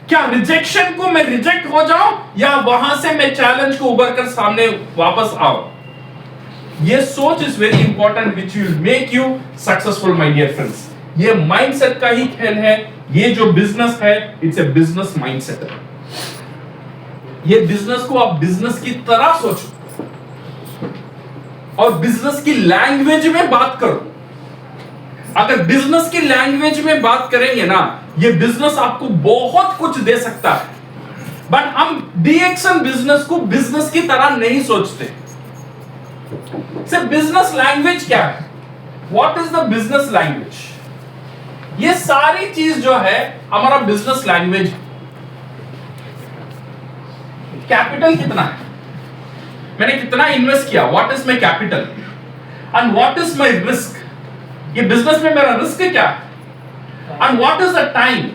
क्या रिजेक्शन को मैं रिजेक्ट हो जाऊं या वहां से मैं चैलेंज को उबर कर सामने वापस आऊं? ये सोच is very important which will make you successful my dear friends. ये माइंडसेट का ही खेल है. ये जो बिजनेस है, इट्स ए बिजनेस माइंडसेट. ये बिजनेस को आप बिजनेस की तरह सोचो और बिजनेस की लैंग्वेज में बात करो. अगर बिजनेस की लैंग्वेज में बात करेंगे ना, ये बिजनेस आपको बहुत कुछ दे सकता है. बट हम डीएक्सएन बिजनेस को बिजनेस की तरह नहीं सोचते. सिर्फ बिजनेस लैंग्वेज क्या है? What is the business language? ये सारी चीज जो है हमारा बिजनेस लैंग्वेज है. कैपिटल कितना है, मैंने कितना इन्वेस्ट किया, what is my capital and what is my risk. ये बिजनेस में मेरा रिस्क क्या है and what is the time,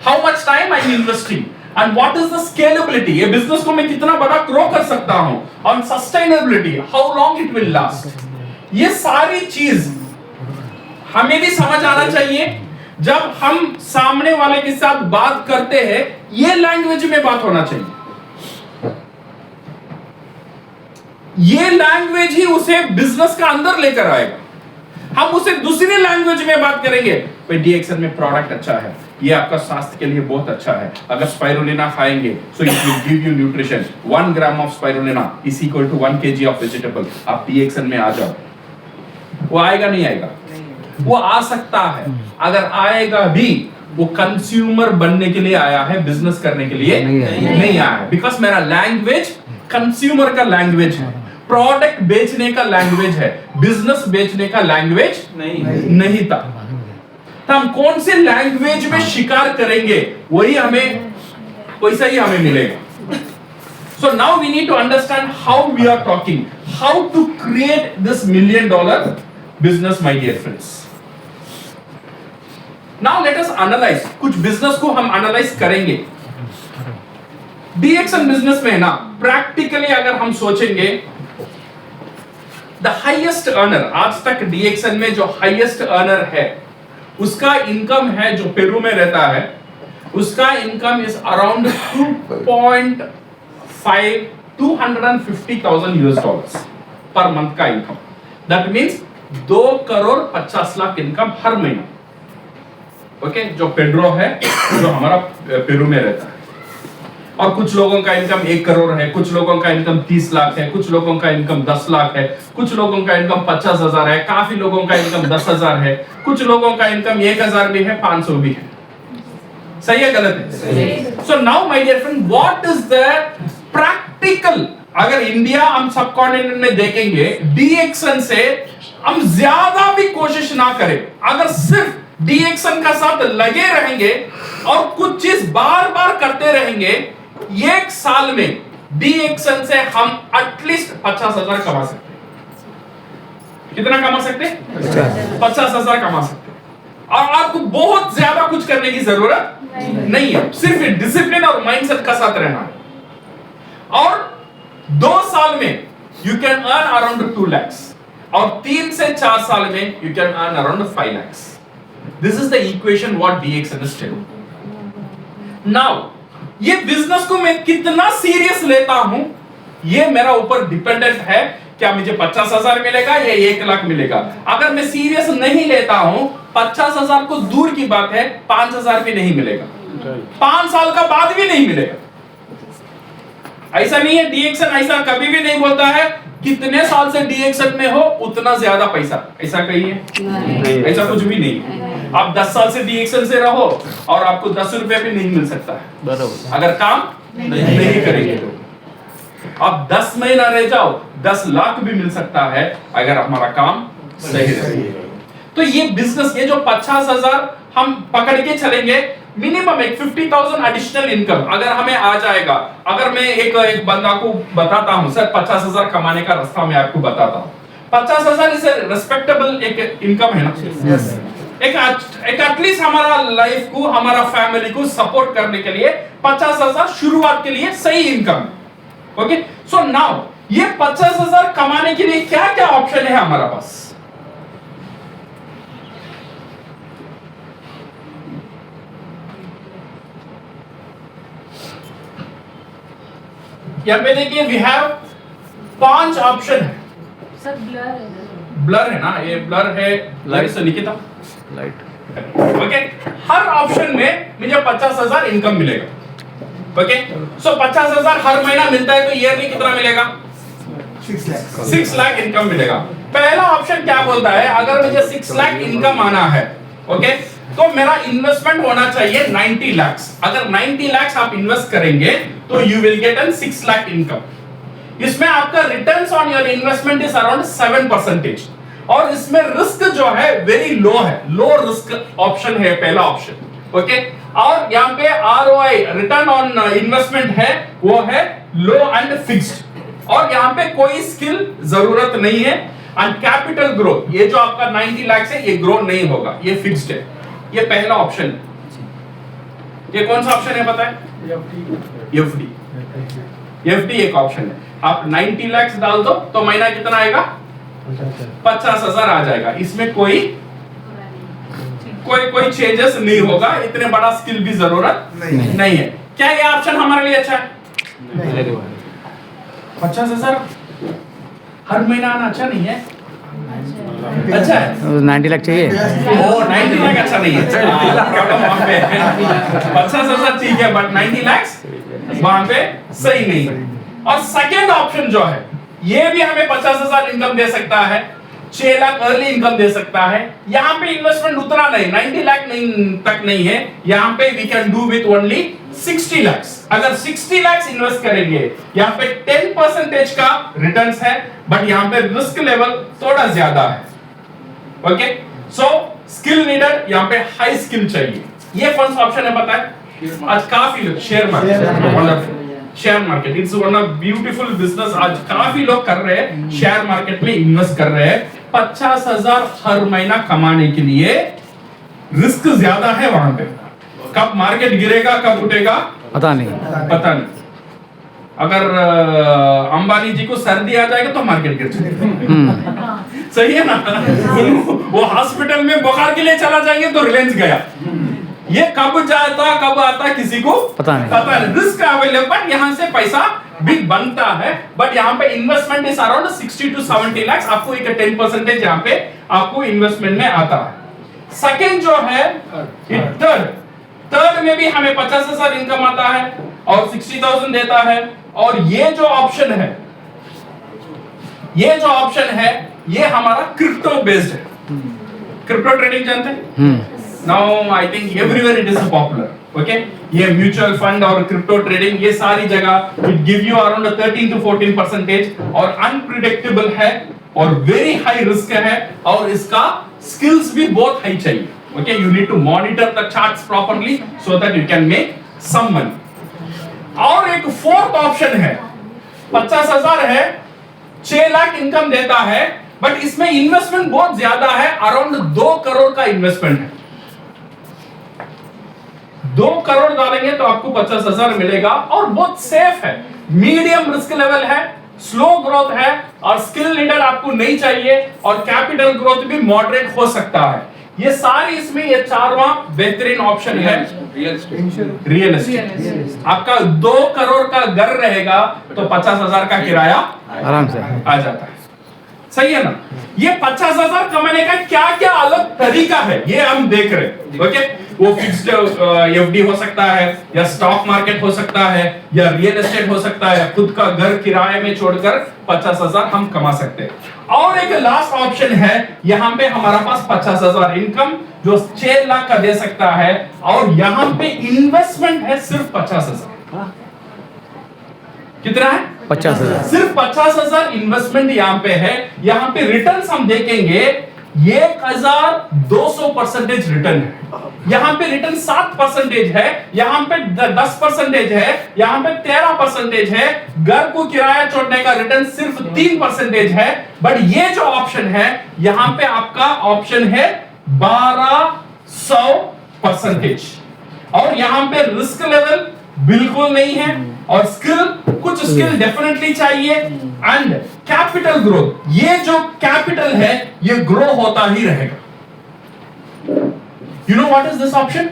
how much time I am investing and what is the scalability. ये बिजनेस को मैं कितना बड़ा ग्रो कर सकता हूं, on sustainability, how long it will last. ये सारी चीज हमें भी समझ आना चाहिए. जब हम सामने वाले के साथ बात करते हैं, ये लैंग्वेज में बात होना चाहिए. ये लैंग्वेज ही उसे बिजनेस का अंदर लेकर आएगा. हम उसे दूसरी लैंग्वेज में बात करेंगे, भाई डीएक्सएन में प्रोडक्ट अच्छा है, ये आपका स्वास्थ्य के लिए बहुत अच्छा है, अगर स्पाइरुलिना खाएंगे so it will give you nutrition, 1 gram of spirulina is equal to 1 kg of vegetable. आप डीएक्सएन में आ जाओ. वो आएगा नहीं आएगा? वो आ सकता है. अगर आएगा भी, वो कंज्यूमर बनने के लिए आया है, बिजनेस करने के लिए नहीं आया है. बिकॉज मेरा लैंग्वेज कंज्यूमर का लैंग्वेज है, प्रोडक्ट बेचने का लैंग्वेज है, बिजनेस बेचने का लैंग्वेज नहीं था. तो हम कौन से लैंग्वेज में शिकार करेंगे, वही हमें वैसा ही हमें मिलेगा. So now we need to understand how we are talking, how to create this $1 million business, my dear friends. Now let us analyze. कुछ बिजनेस को हम एनालाइज करेंगे. डीएक्सएन बिजनेस में ना, प्रैक्टिकली अगर हम सोचेंगे, द हाईएस्ट अर्नर, आज तक डीएक्सएन में जो हाईएस्ट अर्नर है, उसका इनकम है, जो पेरू में रहता है, उसका income is around 250,000 US dollars per month का इनकम। दैट मीन्स 2,50,00,000 इनकम हर महीना। ओके, जो पेड्रो है, जो हमारा पेरू में रहता है। और कुछ लोगों का इनकम 1 करोड़ है, कुछ लोगों का इनकम 30 लाख है, कुछ लोगों का इनकम 10 लाख है, कुछ लोगों का इनकम 50,000 है, काफी लोगों का इनकम 10,000 है, कुछ लोगों का इनकम 1,000 भी है, 500 भी है। सही है, गलत है? So now my dear friend, what is the practical, अगर इंडिया हम सब कॉन्टिनेंट में देखेंगे, DXN से हम ज्यादा भी कोशिश ना करें, अगर सिर्फ DXN का साथ लगे रहेंगे और कुछ चीज बार बार करते रहेंगे, 1 साल में DXN से हम एटलीस्ट 50,000 कमा सकते हैं। कितना कमा सकते हैं? 50,000 कमा सकते हैं। और आपको बहुत ज्यादा कुछ करने की जरूरत नहीं है, सिर्फ डिसिप्लिन और माइंडसेट का साथ रहना है। और 2 साल में you can earn around 2 lakhs और 3 से 4 साल में you can earn around 5 lakhs। This is the equation what DXN is telling. Now ये बिजनेस को मैं कितना सीरियस लेता हूं, ये मेरा ऊपर डिपेंडेंट है। क्या मुझे 50,000 मिलेगा या 1 लाख मिलेगा? अगर मैं सीरियस नहीं लेता हूं, 50,000 को दूर की बात है, 5,000 भी नहीं मिलेगा, 5 साल का बाद भी नहीं मिलेगा। ऐसा नहीं है, DXN ऐसा कभी भी नहीं बोलता है कितने साल से DXN में हो उतना ज्यादा पैसा, ऐसा कहीं है? ऐसा कुछ भी नहीं है। आप 10 साल से DXN से रहो और आपको 10 रुपए भी नहीं मिल सकता है, बराबर, अगर काम नहीं करेंगे तो। आप 10 महीना रह जाओ, 10 लाख भी मिल सकता है अगर हमारा काम सही रहे। तो ये बिजनेस, ये जो 50,000 हम पकड़ के चलेंगे, मिनिमम एक 50,000 एडिशनल इनकम अगर हमें आ जाएगा। अगर मैं एक बंदा को बताता हूं, सर 50,000 कमाने का रास्ता मैं आपको बताता हूं, 50,000 इज रेस्पेक्टेबल एक इनकम है ना। yes. एक एटलीस्ट हमारा लाइफ को, हमारा फैमिली को सपोर्ट करने के लिए 50,000 शुरुआत के लिए सही इनकम। ओके, सो नाउ ये 50,000 कमाने के लिए क्या क्या ऑप्शन है हमारा पास? यहाँ पे देखिए, वी हैव 5 ऑप्शन है। सर ब्लर है, ब्लर है ना, ये ब्लर है, लाइट से निकिता लाइट। ओके, हर ऑप्शन में मुझे 50,000 इनकम मिलेगा। ओके, सो 50,000 हर महीना मिलता है, तो ईयरली कितना मिलेगा? 6 लाख इनकम मिलेगा। पहला ऑप्शन क्या बोलता है, अगर मुझे 6 लाख इनकम आना है, ओके, तो मेरा इन्वेस्टमेंट होना चाहिए 90 लाख। अगर 90 लाख आप इन्वेस्ट करेंगे तो you will get an 6 lakh income. इसमें आपका returns on your investment is around 7%, और इसमें रिस्क जो है वेरी लो है, लो रिस्क ऑप्शन है पहला ऑप्शन। ओके, और यहाँ पे ROI रिटर्न ऑन इन्वेस्टमेंट है, वो है लो एंड फिक्स्ड, और यहाँ पे कोई स्किल जरूरत नहीं है। एंड कैपिटल ग्रोथ, ये जो आपका 90 लाख है ये ग्रो नहीं होगा, ये फिक्स्ड है। ये पहला ऑप्शन है। ये कौन सा ऑप्शन है पता है? FD। FD एक ऑप्शन है। आप 90 लाख डाल दो तो महीना कितना आएगा? 50,000 आ जाएगा। इसमें कोई चेंजेस नहीं होगा, इतने बड़ा स्किल भी जरूरत नहीं है। क्या ये ऑप्शन हमारे लिए अच्छा है? 50,000 हर महीना आना अच्छा नहीं है? अच्छा है। 90 लाख चाहिए। ओ 90 लाख अच्छा नहीं है, 50,000 ठीक है, बट 90 लाख वहां पे सही नहीं है। और सेकेंड ऑप्शन जो है, ये भी हमें 50,000 इनकम दे सकता है, 6 लाख अर्ली इनकम दे सकता है। यहाँ पे इन्वेस्टमेंट उतना नहीं, 90 लाख तक नहीं है। यहाँ पे we can do with only 60 lakh. अगर 60 लाख इन्वेस्ट करेंगे, यहाँ पे 10% का रिटर्न्स है, बट यहाँ पे रिस्क लेवल थोड़ा ज्यादा है। ओके, सो स्किल नीडेड, यहाँ पे हाई स्किल चाहिए। ये फर्स्ट ऑप्शन है, पता है आज काफी लोग share market, share market it's one of beautiful business. आज काफी लोग कर रहे हैं, शेयर मार्केट में इन्वेस्ट कर रहे हैं। 50,000 हर महीना कमाने के लिए रिस्क ज्यादा है वहां पे। कब मार्केट गिरेगा, कब उठेगा पता नहीं। अगर अंबानी जी को सर्दी आ जाएगा तो मार्केट गिर जाएगा। सही है ना? वो हॉस्पिटल में बुखार के लिए चला जाएंगे तो रिलायंस गया। ये कब जाता कब आता किसी को पता नहीं। रिस्क अवेलेबल, यहाँ से पैसा भी बनता है, बट यहाँ पे investment is around 60 to 70 lakh, आपको एक 10% यहाँ पे आपको इन्वेस्टमेंट में आता है। सेकेंड जो है थर्ड में भी हमें 50,000 इनकम आता है और 60,000 देता है। और ये जो ऑप्शन है ये हमारा क्रिप्टो बेस्ड है। क्रिप्टो ट्रेडिंग जानते हैं? Now I think everywhere it is popular. Okay, ये म्यूचुअल फंड और क्रिप्टो ट्रेडिंग ये सारी जगह it give you around 13 to 14% और अनप्रिडिक्टेबल है और वेरी हाई रिस्क है और इसका स्किल्स भी बहुत हाई चाहिए। Okay, you need to monitor the charts properly so that you can make some money. और एक फोर्थ ऑप्शन है, 50,000 है, 6 लाख इनकम देता है, बट इसमें इन्वेस्टमेंट बहुत ज्यादा है, अराउंड 2 करोड़ का इन्वेस्टमेंट है। 2 करोड़ डालेंगे तो आपको 50,000 मिलेगा और बहुत सेफ है, मीडियम रिस्क लेवल है, स्लो ग्रोथ है और स्किल लीडर आपको नहीं चाहिए और कैपिटल ग्रोथ भी मॉडरेट हो सकता है। ये सारी इसमें ये चारवां बेहतरीन ऑप्शन है रियल एस्टेट। आपका 2 करोड़ का घर रहेगा तो 50,000 का किराया आराम से आ जाता है। सही है ना? ये 50,000 कमाने का क्या क्या अलग तरीका है ये हम देख रहे हैं। ओके, वो फिक्स्ड एफडी हो सकता है या स्टॉक मार्केट हो सकता है या रियल एस्टेट हो सकता है, खुद का घर किराए में छोड़कर 50,000 हम कमा सकते हैं। और एक लास्ट ऑप्शन है, यहाँ पे हमारा पास 50,000 इनकम जो 6 लाख का दे सकता है और यहाँ पे इन्वेस्टमेंट है सिर्फ 50,000। कितना है? 50,000। सिर्फ 50,000 इन्वेस्टमेंट यहाँ पे है। यहाँ पे रिटर्न्स हम देखेंगे 1,200% रिटर्न है। यहाँ पे रिटर्न 7% है, यहाँ पे 10% है, यहाँ पे 13% है। घर को किराया छोड़ने का रिटर्न सिर्फ 3% है। बट ये जो ऑप्शन है यहाँ पे आपका ऑप्शन है 1200% और यहाँ पे रिस्क लेवल बिल्कुल नहीं है और कुछ स्किल डेफिनेटली चाहिए एंड कैपिटल ग्रोथ, ये जो कैपिटल है ये ग्रो होता ही रहेगा। You know what is this option?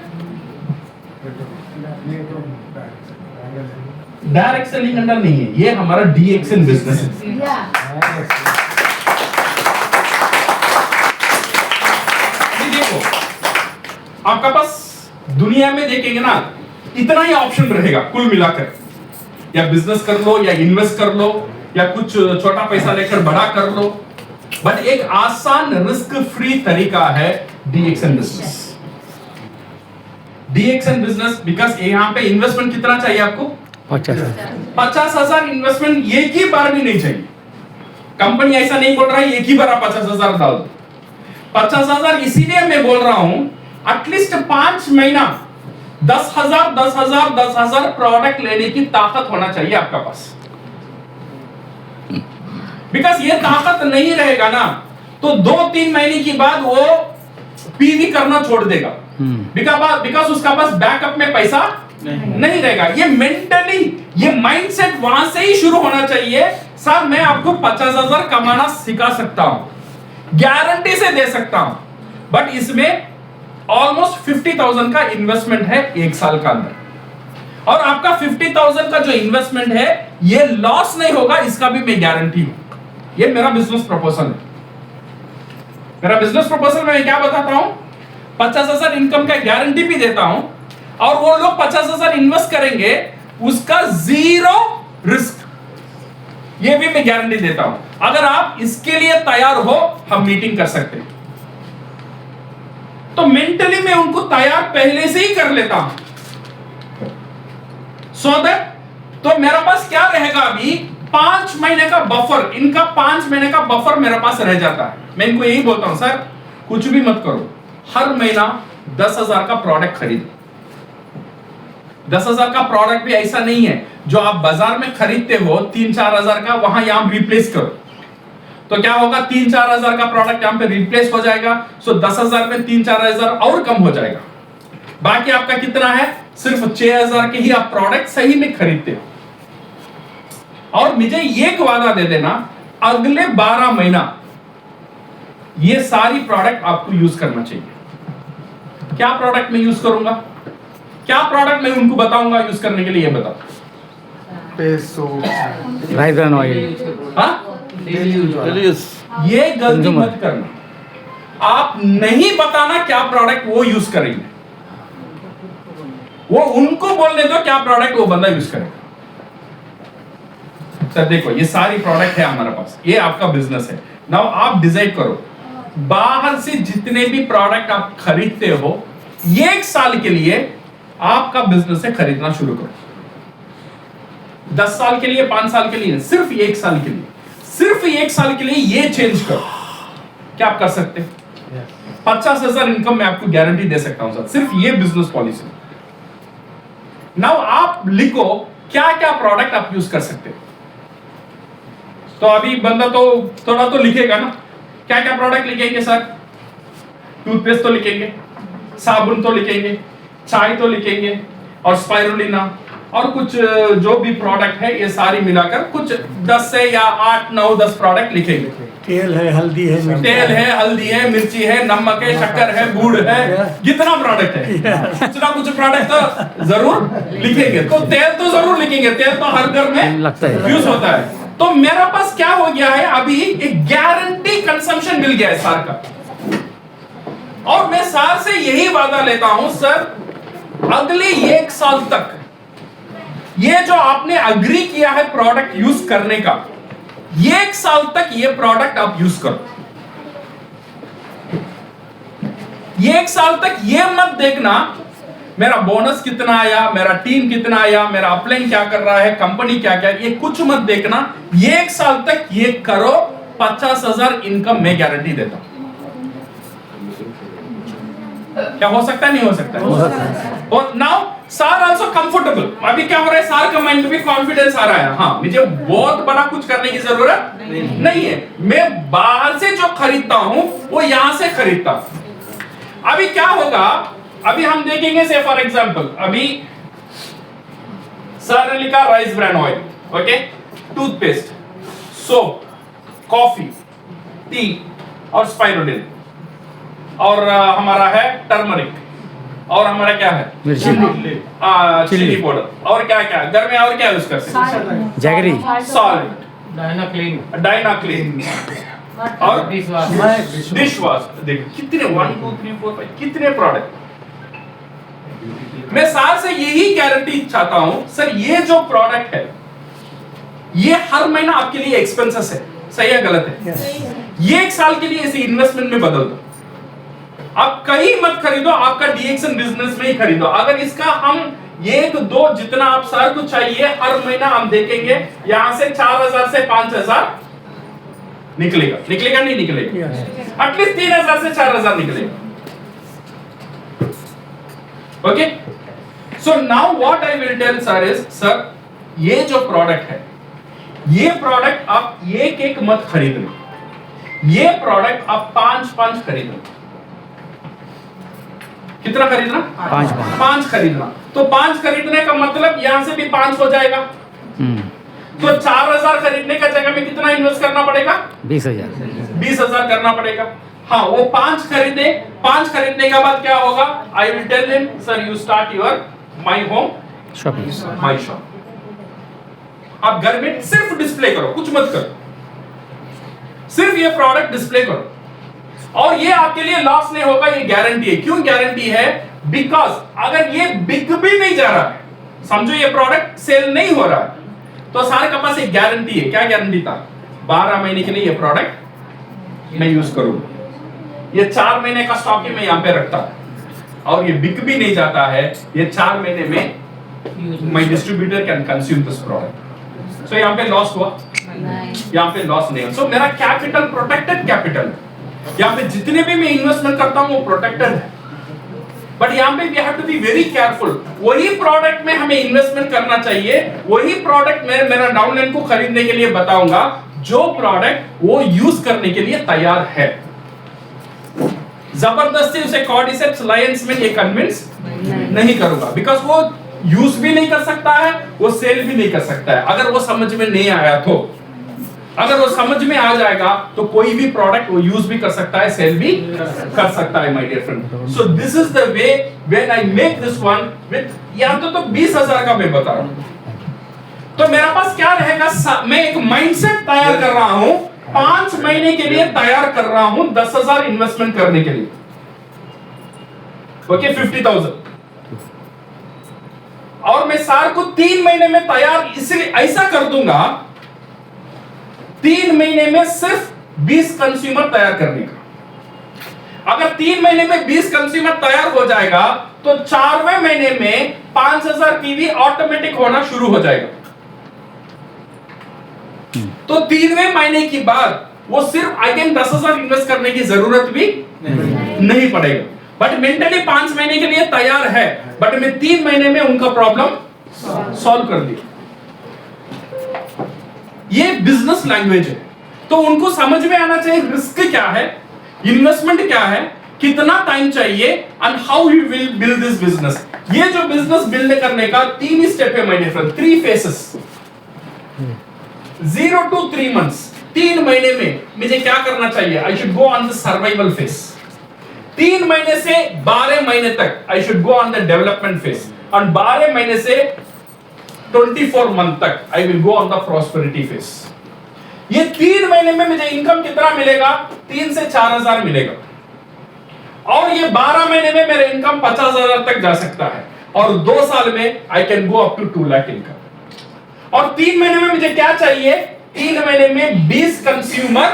Direct selling under नहीं है, ये हमारा DXN बिजनेस है। देखो आपका पास दुनिया में देखेंगे ना इतना ही ऑप्शन रहेगा कुल मिलाकर, या बिजनेस कर लो या इन्वेस्ट कर लो या कुछ छोटा पैसा लेकर बड़ा कर लो, बट एक आसान रिस्क फ्री तरीका है DXN business. DXN business because यहाँ पे इन्वेस्टमेंट कितना चाहिए आपको? 50,000 इन्वेस्टमेंट एक ही बार भी नहीं चाहिए। कंपनी ऐसा नहीं बोल रहा है एक ही बार 50,000 डाल दो। 50,000 इसीलिए मैं बोल रहा हूं एटलीस्ट 5 महीना 10,000 प्रोडक्ट लेने की ताकत होना चाहिए आपका पास। बिकॉज ये ताकत नहीं रहेगा ना तो 2-3 महीने की बाद वो पीवी करना छोड़ देगा, बिकॉज उसका पास बैकअप में पैसा नहीं रहेगा। ये मेंटली ये माइंडसेट वहां से ही शुरू होना चाहिए। सर मैं आपको 50,000 कमाना सिखा सकता हूं, गारंटी से दे सकता हूं, बट इसमें ऑलमोस्ट 50,000 का इन्वेस्टमेंट है 1 साल का अंदर, और आपका 50,000 का जो इन्वेस्टमेंट है ये लॉस नहीं होगा, इसका भी मैं गारंटी हूं। ये मेरा बिजनेस प्रपोजल है। मेरा बिजनेस प्रपोजल में क्या बताता हूं? 50,000 इनकम का गारंटी भी देता हूं और वो लोग 50,000 इन्वेस्ट करेंगे उसका 0 रिस्क, ये भी मैं गारंटी देता हूं। अगर आप इसके लिए तैयार हो हम मीटिंग कर सकते हैं। तो मेंटली मैं उनको तैयार पहले से ही कर लेता हूं सो दैट तो मेरा पास क्या रहेगा, अभी 5 महीने का बफर, इनका 5 महीने का बफर मेरे पास रह जाता है। मैं इनको यही बोलता हूं सर कुछ भी मत करो, हर महीना 10,000 का प्रोडक्ट खरीदो। 10,000 का प्रोडक्ट भी ऐसा नहीं है जो आप बाजार में खरीदते हो 3-4 हजार का, वहां यहां रिप्लेस करो तो क्या होगा, 3-4 हजार का प्रोडक्ट यहां पे रिप्लेस हो जाएगा। सो 10,000 में 3-4 हजार और कम हो जाएगा। बाकी आपका कितना है, सिर्फ 6,000 के ही आप प्रोडक्ट सही में खरीदते हो। और मुझे एक वादा दे देना, अगले 12 महीना ये सारी प्रोडक्ट आपको यूज करना चाहिए। क्या प्रोडक्ट मैं यूज करूंगा, क्या प्रोडक्ट मैं उनको बताऊंगा यूज करने के लिए, ये बताओ। Peso rice bran oil. हाँ, ये गलती Consumer. मत करना, आप नहीं बताना क्या प्रोडक्ट वो यूज करेंगे, वो उनको बोलने दो क्या प्रोडक्ट वो बंदा यूज करेगा। सर देखो ये सारी प्रोडक्ट है हमारे पास, ये आपका बिजनेस है। नाउ आप डिसाइड करो, बाहर से जितने भी प्रोडक्ट आप खरीदते हो, 1 साल के लिए आपका बिजनेस से खरीदना शुरू करो। 10 साल के लिए, 5 साल के लिए, सिर्फ 1 साल के लिए, सिर्फ 1 साल के लिए ये चेंज करो। क्या आप कर सकते हैं? 50,000 इनकम मैं आपको गारंटी दे सकता हूं सर, सिर्फ ये बिजनेस पॉलिसी। नाउ आप लिखो क्या क्या प्रोडक्ट आप यूज कर सकते हैं। तो अभी बंदा तो थोड़ा तो लिखेगा ना, क्या क्या प्रोडक्ट लिखेंगे सर? टूथपेस्ट तो लिखेंगे, साबुन तो लिखेंगे, चाय तो लिखेंगे, और स्पाइरुलिना और कुछ जो भी प्रोडक्ट है ये सारी मिलाकर कुछ 10 से या 8, 9, 10 प्रोडक्ट लिखेंगे। तेल है, हल्दी है, तेल है, हल्दी है, मिर्ची है, नमक है, शक्कर है, गुड़ है, जितना प्रोडक्ट है कुछ ना कुछ प्रोडक्ट तो जरूर लिखेंगे। तो तेल तो जरूर लिखेंगे, तेल तो हर घर में लगता है, यूज होता है। तो मेरा पास क्या हो गया है, अभी एक गारंटी कंजम्पशन मिल गया है सार का, और मैं सार से यही वादा लेता हूं सर, अगले 1 साल तक ये जो आपने अग्री किया है प्रोडक्ट यूज करने का, 1 साल तक ये प्रोडक्ट आप यूज करो। 1 साल तक ये मत देखना मेरा बोनस कितना आया, मेरा टीम कितना आया, मेरा अपलाइन क्या कर रहा है, कंपनी क्या क्या, ये कुछ मत देखना। 1 साल तक ये करो, 50,000 इनकम मैं गारंटी देता हूं। क्या हो सकता है? नहीं हो सकता है। और नाउ सार आल्सो कंफर्टेबल। अभी क्या हो रहा है, सार का माइंड में भी कॉन्फिडेंस आ रहा है, हाँ मुझे बहुत बड़ा कुछ करने की जरूरत नहीं है, मैं बाहर से जो खरीदता हूं वो यहां से खरीदता हूं। अभी क्या होगा, अभी हम देखेंगे से फॉर एग्जांपल, अभी सर ने लिखा rice bran oil, okay, toothpaste, soap, coffee, T और स्पाइरुलिन, और हमारा है टर्मरिक, और हमारा क्या है चिली पाउडर, और क्या क्या घर में और क्या यूज करते हैं? जैगरी, सॉल्ट, डायना क्लीन और डिश वॉश। देखो कितने 1 2 3 4 5 कितने प्रोडक्ट। मैं सार से यही गारंटी चाहता हूं सर, ये जो प्रोडक्ट है ये हर महीना आपके लिए एक्सपेंसेस है, सही है गलत है? ये 1 साल के लिए इसे इन्वेस्टमेंट में बदल दो। आप कहीं मत खरीदो, आपका डीएक्सएन बिजनेस में ही खरीदो। अगर इसका हम 1 2 जितना आप सर को चाहिए हर महीना हम देखेंगे, यहां से 4,000 से 5,000 निकलेगा, निकलेगा नहीं निकलेगा? एटलीस्ट 3,000 से 4,000 निकलेगा। Okay, so now what I will tell sir is, sir ये जो प्रोडक्ट है, ये प्रोडक्ट आप एक मत खरीदना, ये प्रोडक्ट आप 5 खरीदना। कितना खरीदना? 5 खरीदना। तो 5 खरीदने का मतलब यहां से भी 5 हो जाएगा। तो 4,000 खरीदने का जगह में कितना इन्वेस्ट करना पड़ेगा? 20,000 करना पड़ेगा। हाँ, वो 5 खरीदे, 5 खरीदने के बाद क्या होगा? I will tell him sir you start your my home shopping, my shop. आप घर में सिर्फ डिस्प्ले करो, कुछ मत करो, सिर्फ ये प्रोडक्ट डिस्प्ले करो, और ये आपके लिए लॉस नहीं होगा, ये गारंटी है। क्यों गारंटी है? बिकॉज अगर ये बिक भी नहीं जा रहा है, समझो ये प्रोडक्ट सेल नहीं हो रहा है, तो सारे के पास एक गारंटी है। क्या गारंटी था? 12 महीने के लिए ये प्रोडक्ट मैं यूज करूंगा, ये 4 महीने का स्टॉक ही मैं यहाँ पे रखता हूं, और ये बिक भी नहीं जाता है, ये 4 महीने में my distributor can consume this product. So यहाँ पे लॉस हुआ? यहाँ पे लॉस नहीं हुआ। सो मेरा कैपिटल प्रोटेक्टेड कैपिटल है, यहाँ पे जितने भी मैं इन्वेस्टमेंट करता हूं वो प्रोटेक्टेड है। बट यहाँ पे we have to be very careful. वही प्रोडक्ट में हमें इन्वेस्टमेंट करना चाहिए, वही प्रोडक्ट मैं मेरा डाउनलाइन को खरीदने के लिए बताऊंगा जो प्रोडक्ट वो यूज करने के लिए तैयार है। जबरदस्ती उसे कॉर्डिसेप्स लायंस में ये कन्विंस नहीं करूंगा, बिकॉज वो यूज भी नहीं कर सकता है, वो सेल भी नहीं कर सकता है, अगर वो समझ में नहीं आया तो। अगर वो समझ में आ जाएगा तो कोई भी प्रोडक्ट वो यूज भी कर सकता है, सेल भी कर सकता है my dear friend. So this is the way when I make this one with, यहां तो 20,000 का मैं बता रहा हूं। तो मेरे पास क्या रहेगा, मैं एक माइंडसेट तैयार कर रहा हूं, 5 महीने के लिए तैयार कर रहा हूं 10,000 इन्वेस्टमेंट करने के लिए। ओके 50,000, और मैं सार को 3 महीने में तैयार इसलिए ऐसा कर दूंगा, 3 महीने में सिर्फ 20 कंज्यूमर तैयार करने का। अगर 3 महीने में 20 कंज्यूमर तैयार हो जाएगा तो 4वें महीने में 5,000 पीवी ऑटोमेटिक होना शुरू हो जाएगा। तो 3वें महीने की बाद वो सिर्फ अगेन 10,000 इन्वेस्ट करने की जरूरत भी नहीं पड़ेगा। बट मेंटली 5 महीने के लिए तैयार है, बट मैं 3 महीने में उनका प्रॉब्लम सॉल्व कर दिया। ये बिजनेस लैंग्वेज है, तो उनको समझ में आना चाहिए रिस्क क्या है, इन्वेस्टमेंट क्या है, कितना टाइम चाहिए, and how you will build this business. ये जो बिजनेस बिल्ड करने का 3 स्टेप है my dear friend, 3 phases, 0 to 3 months। 3 महीने में मुझे क्या करना चाहिए, I should go on the survival phase. 3 महीने से 12 महीने तक I should go on the development phase, और 12 महीने से 24 मंथ तक I will go on the prosperity phase. ये 3 महीने में मुझे इनकम कितना मिलेगा, 3 से 4,000 मिलेगा, और ये 12 महीने में मेरा इनकम 50,000 तक जा सकता है, और 2 साल में I can go up to 2 lakh income. और 3 महीने में मुझे क्या चाहिए, 3 महीने में 20 कंज्यूमर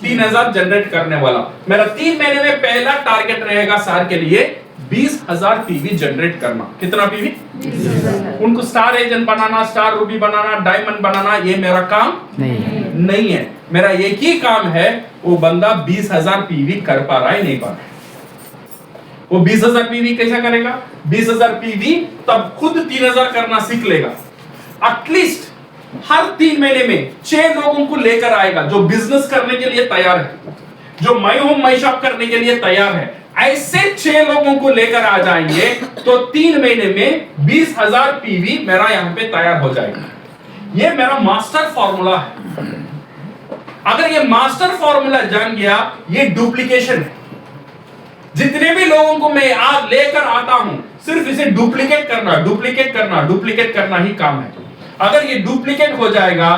3,000 जनरेट करने वाला। मेरा 3 महीने में पहला टारगेट रहेगा सार के लिए 20,000 पीवी जनरेट करना। कितना पीवी? 20,000। उनको स्टार एजेंट बनाना, स्टार रूबी बनाना, डायमंड बनाना, ये मेरा काम नहीं है। मेरा एक ही काम है, वो बंदा 20,000 पीवी कर पा रहा है नहीं पा रहा है। वो 20,000 पीवी कैसा करेगा, 20,000 पीवी तब खुद 3,000 करना सीख लेगा। एटलीस्ट हर 3 महीने में 6 लोगों को लेकर आएगा जो बिजनेस करने के लिए तैयार है, जो माई होम माई शॉप करने के लिए तैयार है। ऐसे 6 लोगों को लेकर आ जाएंगे तो 3 महीने में 20,000 पीवी मेरा यहां पे तैयार हो जाएगा। ये मेरा मास्टर फॉर्मूला है। अगर ये मास्टर फॉर्मूला जान गया, ये डुप्लीकेशन है। जितने भी लोगों को मैं आज लेकर आता हूं, सिर्फ इसे डुप्लीकेट करना, डुप्लीकेट करना, डुप्लीकेट करना ही काम है। अगर ये डुप्लीकेट हो जाएगा,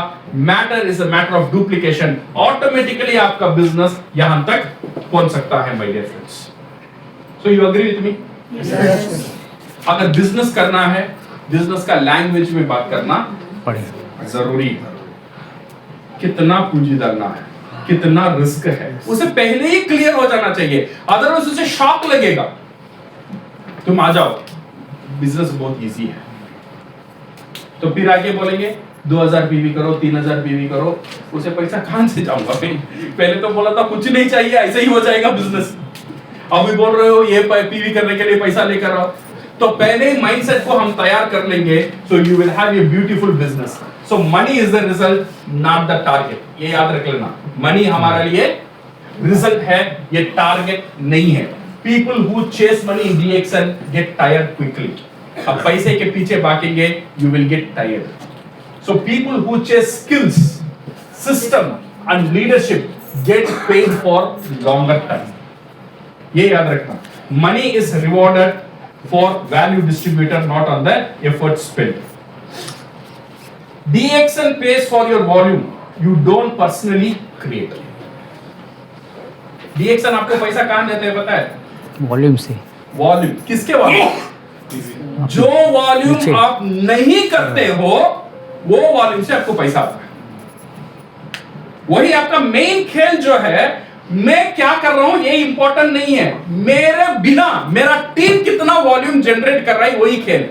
matter is a matter of duplication, automatically आपका बिजनेस यहां तक पहुंच सकता है my dear friends. So you agree with me? अगर बिजनेस करना है, बिजनेस का लैंग्वेज में बात करना जरूरी है। कितना पूंजी डालना है, कितना रिस्क है, उसे पहले ही क्लियर हो जाना चाहिए, अदरवाइज उसे शॉक लगेगा। तुम आ जाओ, बिजनेस बहुत इजी है, तो फिर आगे बोलेंगे 2,000 पीवी करो, 3,000 पीवी करो, उसे पैसा कहां से जाऊंगा? पहले तो बोला था कुछ नहीं चाहिए, ऐसे ही हो जाएगा बिजनेस। अभी बोल रहे हो ये पीवी करने के लिए पैसा लेकर आओ। तो पहले ही माइंडसेट को हम तैयार कर लेंगे, so you will have a beautiful business. So money is the result, not the target. ये याद रख लेना, मनी हमारे लिए रिजल्ट है, ये टारगेट नहीं है। People who chase money in DXN get tired quickly. अब पैसे के पीछे भागेंगे, you will get tired. So people who chase skills, system and leadership get paid for longer time. ये याद रखना, money is rewarded for value distributor, not on the effort spend. DXN pays for your volume, you don't personally create। DXN आपको पैसा कहां देते हैं पता है? वॉल्यूम से। वॉल्यूम किसके वॉल्यूम? जो वॉल्यूम आप नहीं करते हो वो वॉल्यूम से आपको पैसा आता है। वही आपका मेन खेल जो है, मैं क्या कर रहा हूं ये इंपॉर्टेंट नहीं है, मेरे बिना मेरा टीम कितना वॉल्यूम जनरेट कर रहा है, वही खेल।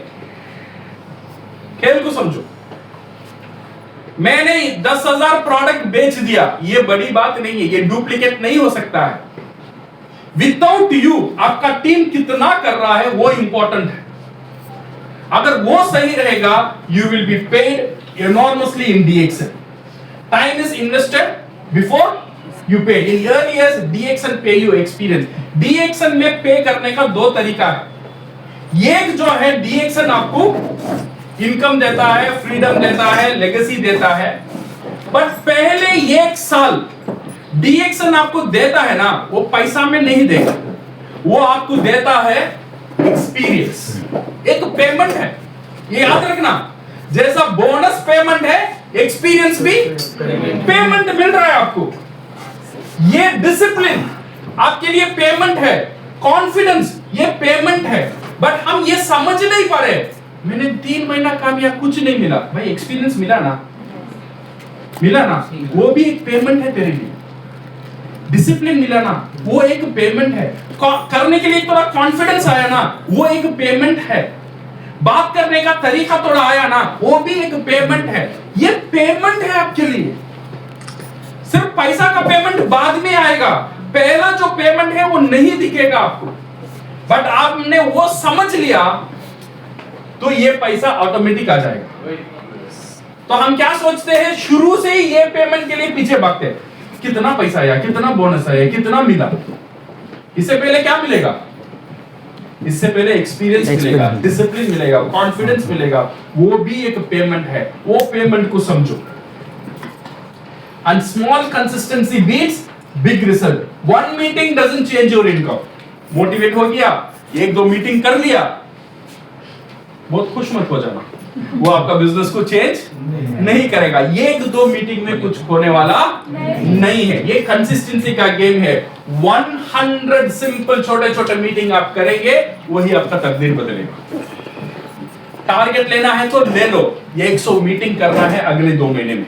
खेल को समझो। मैंने 10,000 प्रोडक्ट बेच दिया, ये बड़ी बात नहीं है, ये डुप्लीकेट नहीं हो सकता है। विदाउट यू आपका टीम कितना कर रहा है वो इंपॉर्टेंट है। अगर वो सही रहेगा, you will be paid enormously in DXN. Time is invested before you pay. In early years, DXN pay you experience. DXN में पे करने का 2 तरीका है। एक जो है DXN आपको इनकम देता है, फ्रीडम देता है, लेगेसी देता है, बट पहले 1 साल DXN आपको देता है ना, वो पैसा में नहीं देगा, वो आपको देता है एक्सपीरियंस, एक पेमेंट है, ये याद रखना। जैसा बोनस पेमेंट है, एक्सपीरियंस भी पेमेंट मिल रहा है आपको। ये डिसिप्लिन आपके लिए पेमेंट है, कॉन्फिडेंस ये पेमेंट है। बट हम ये समझ नहीं पा रहे, मैंने 3 महीना काम किया कुछ नहीं मिला, भाई एक्सपीरियंस मिला ना, मिला ना, वो भी एक पेमेंट है तेरे लिए। डिसिप्लिन मिला ना, वो एक पेमेंट है। करने के लिए थोड़ा कॉन्फिडेंस आया ना, वो एक पेमेंट है। बात करने का तरीका थोड़ा आया ना, वो भी एक पेमेंट है। ये पेमेंट है आपके लिए। सिर्फ पैसा का पेमेंट बाद में आएगा, पहला जो पेमेंट है वो नहीं दिखेगा आपको। बट आपने वो समझ लिया तो ये पैसा ऑटोमेटिक आ जाएगा। तो हम क्या सोचते हैं, शुरू से ही ये पेमेंट के लिए पीछे भागते हैं, कितना पैसा आया, कितना बोनस आया, कितना मिला। इससे पहले क्या मिलेगा? इससे पहले एक्सपीरियंस मिलेगा, डिसिप्लिन मिलेगा, कॉन्फिडेंस मिलेगा, वो भी एक पेमेंट है। वो पेमेंट को समझो। And small consistency beats big result. 1 meeting doesn't change your income. Motivate हो गया, 1-2 मीटिंग कर लिया, बहुत खुश मत हो जाना, वो आपका बिजनेस को चेंज नहीं करेगा। 1-2 मीटिंग में कुछ होने वाला नहीं है। ये कंसिस्टेंसी का गेम है। 100 सिंपल छोटे छोटे मीटिंग आप करेंगे, वही आपका तकदीर बदलेगा। टारगेट लेना है तो ले लो, 100 मीटिंग करना है अगले 2 महीने में।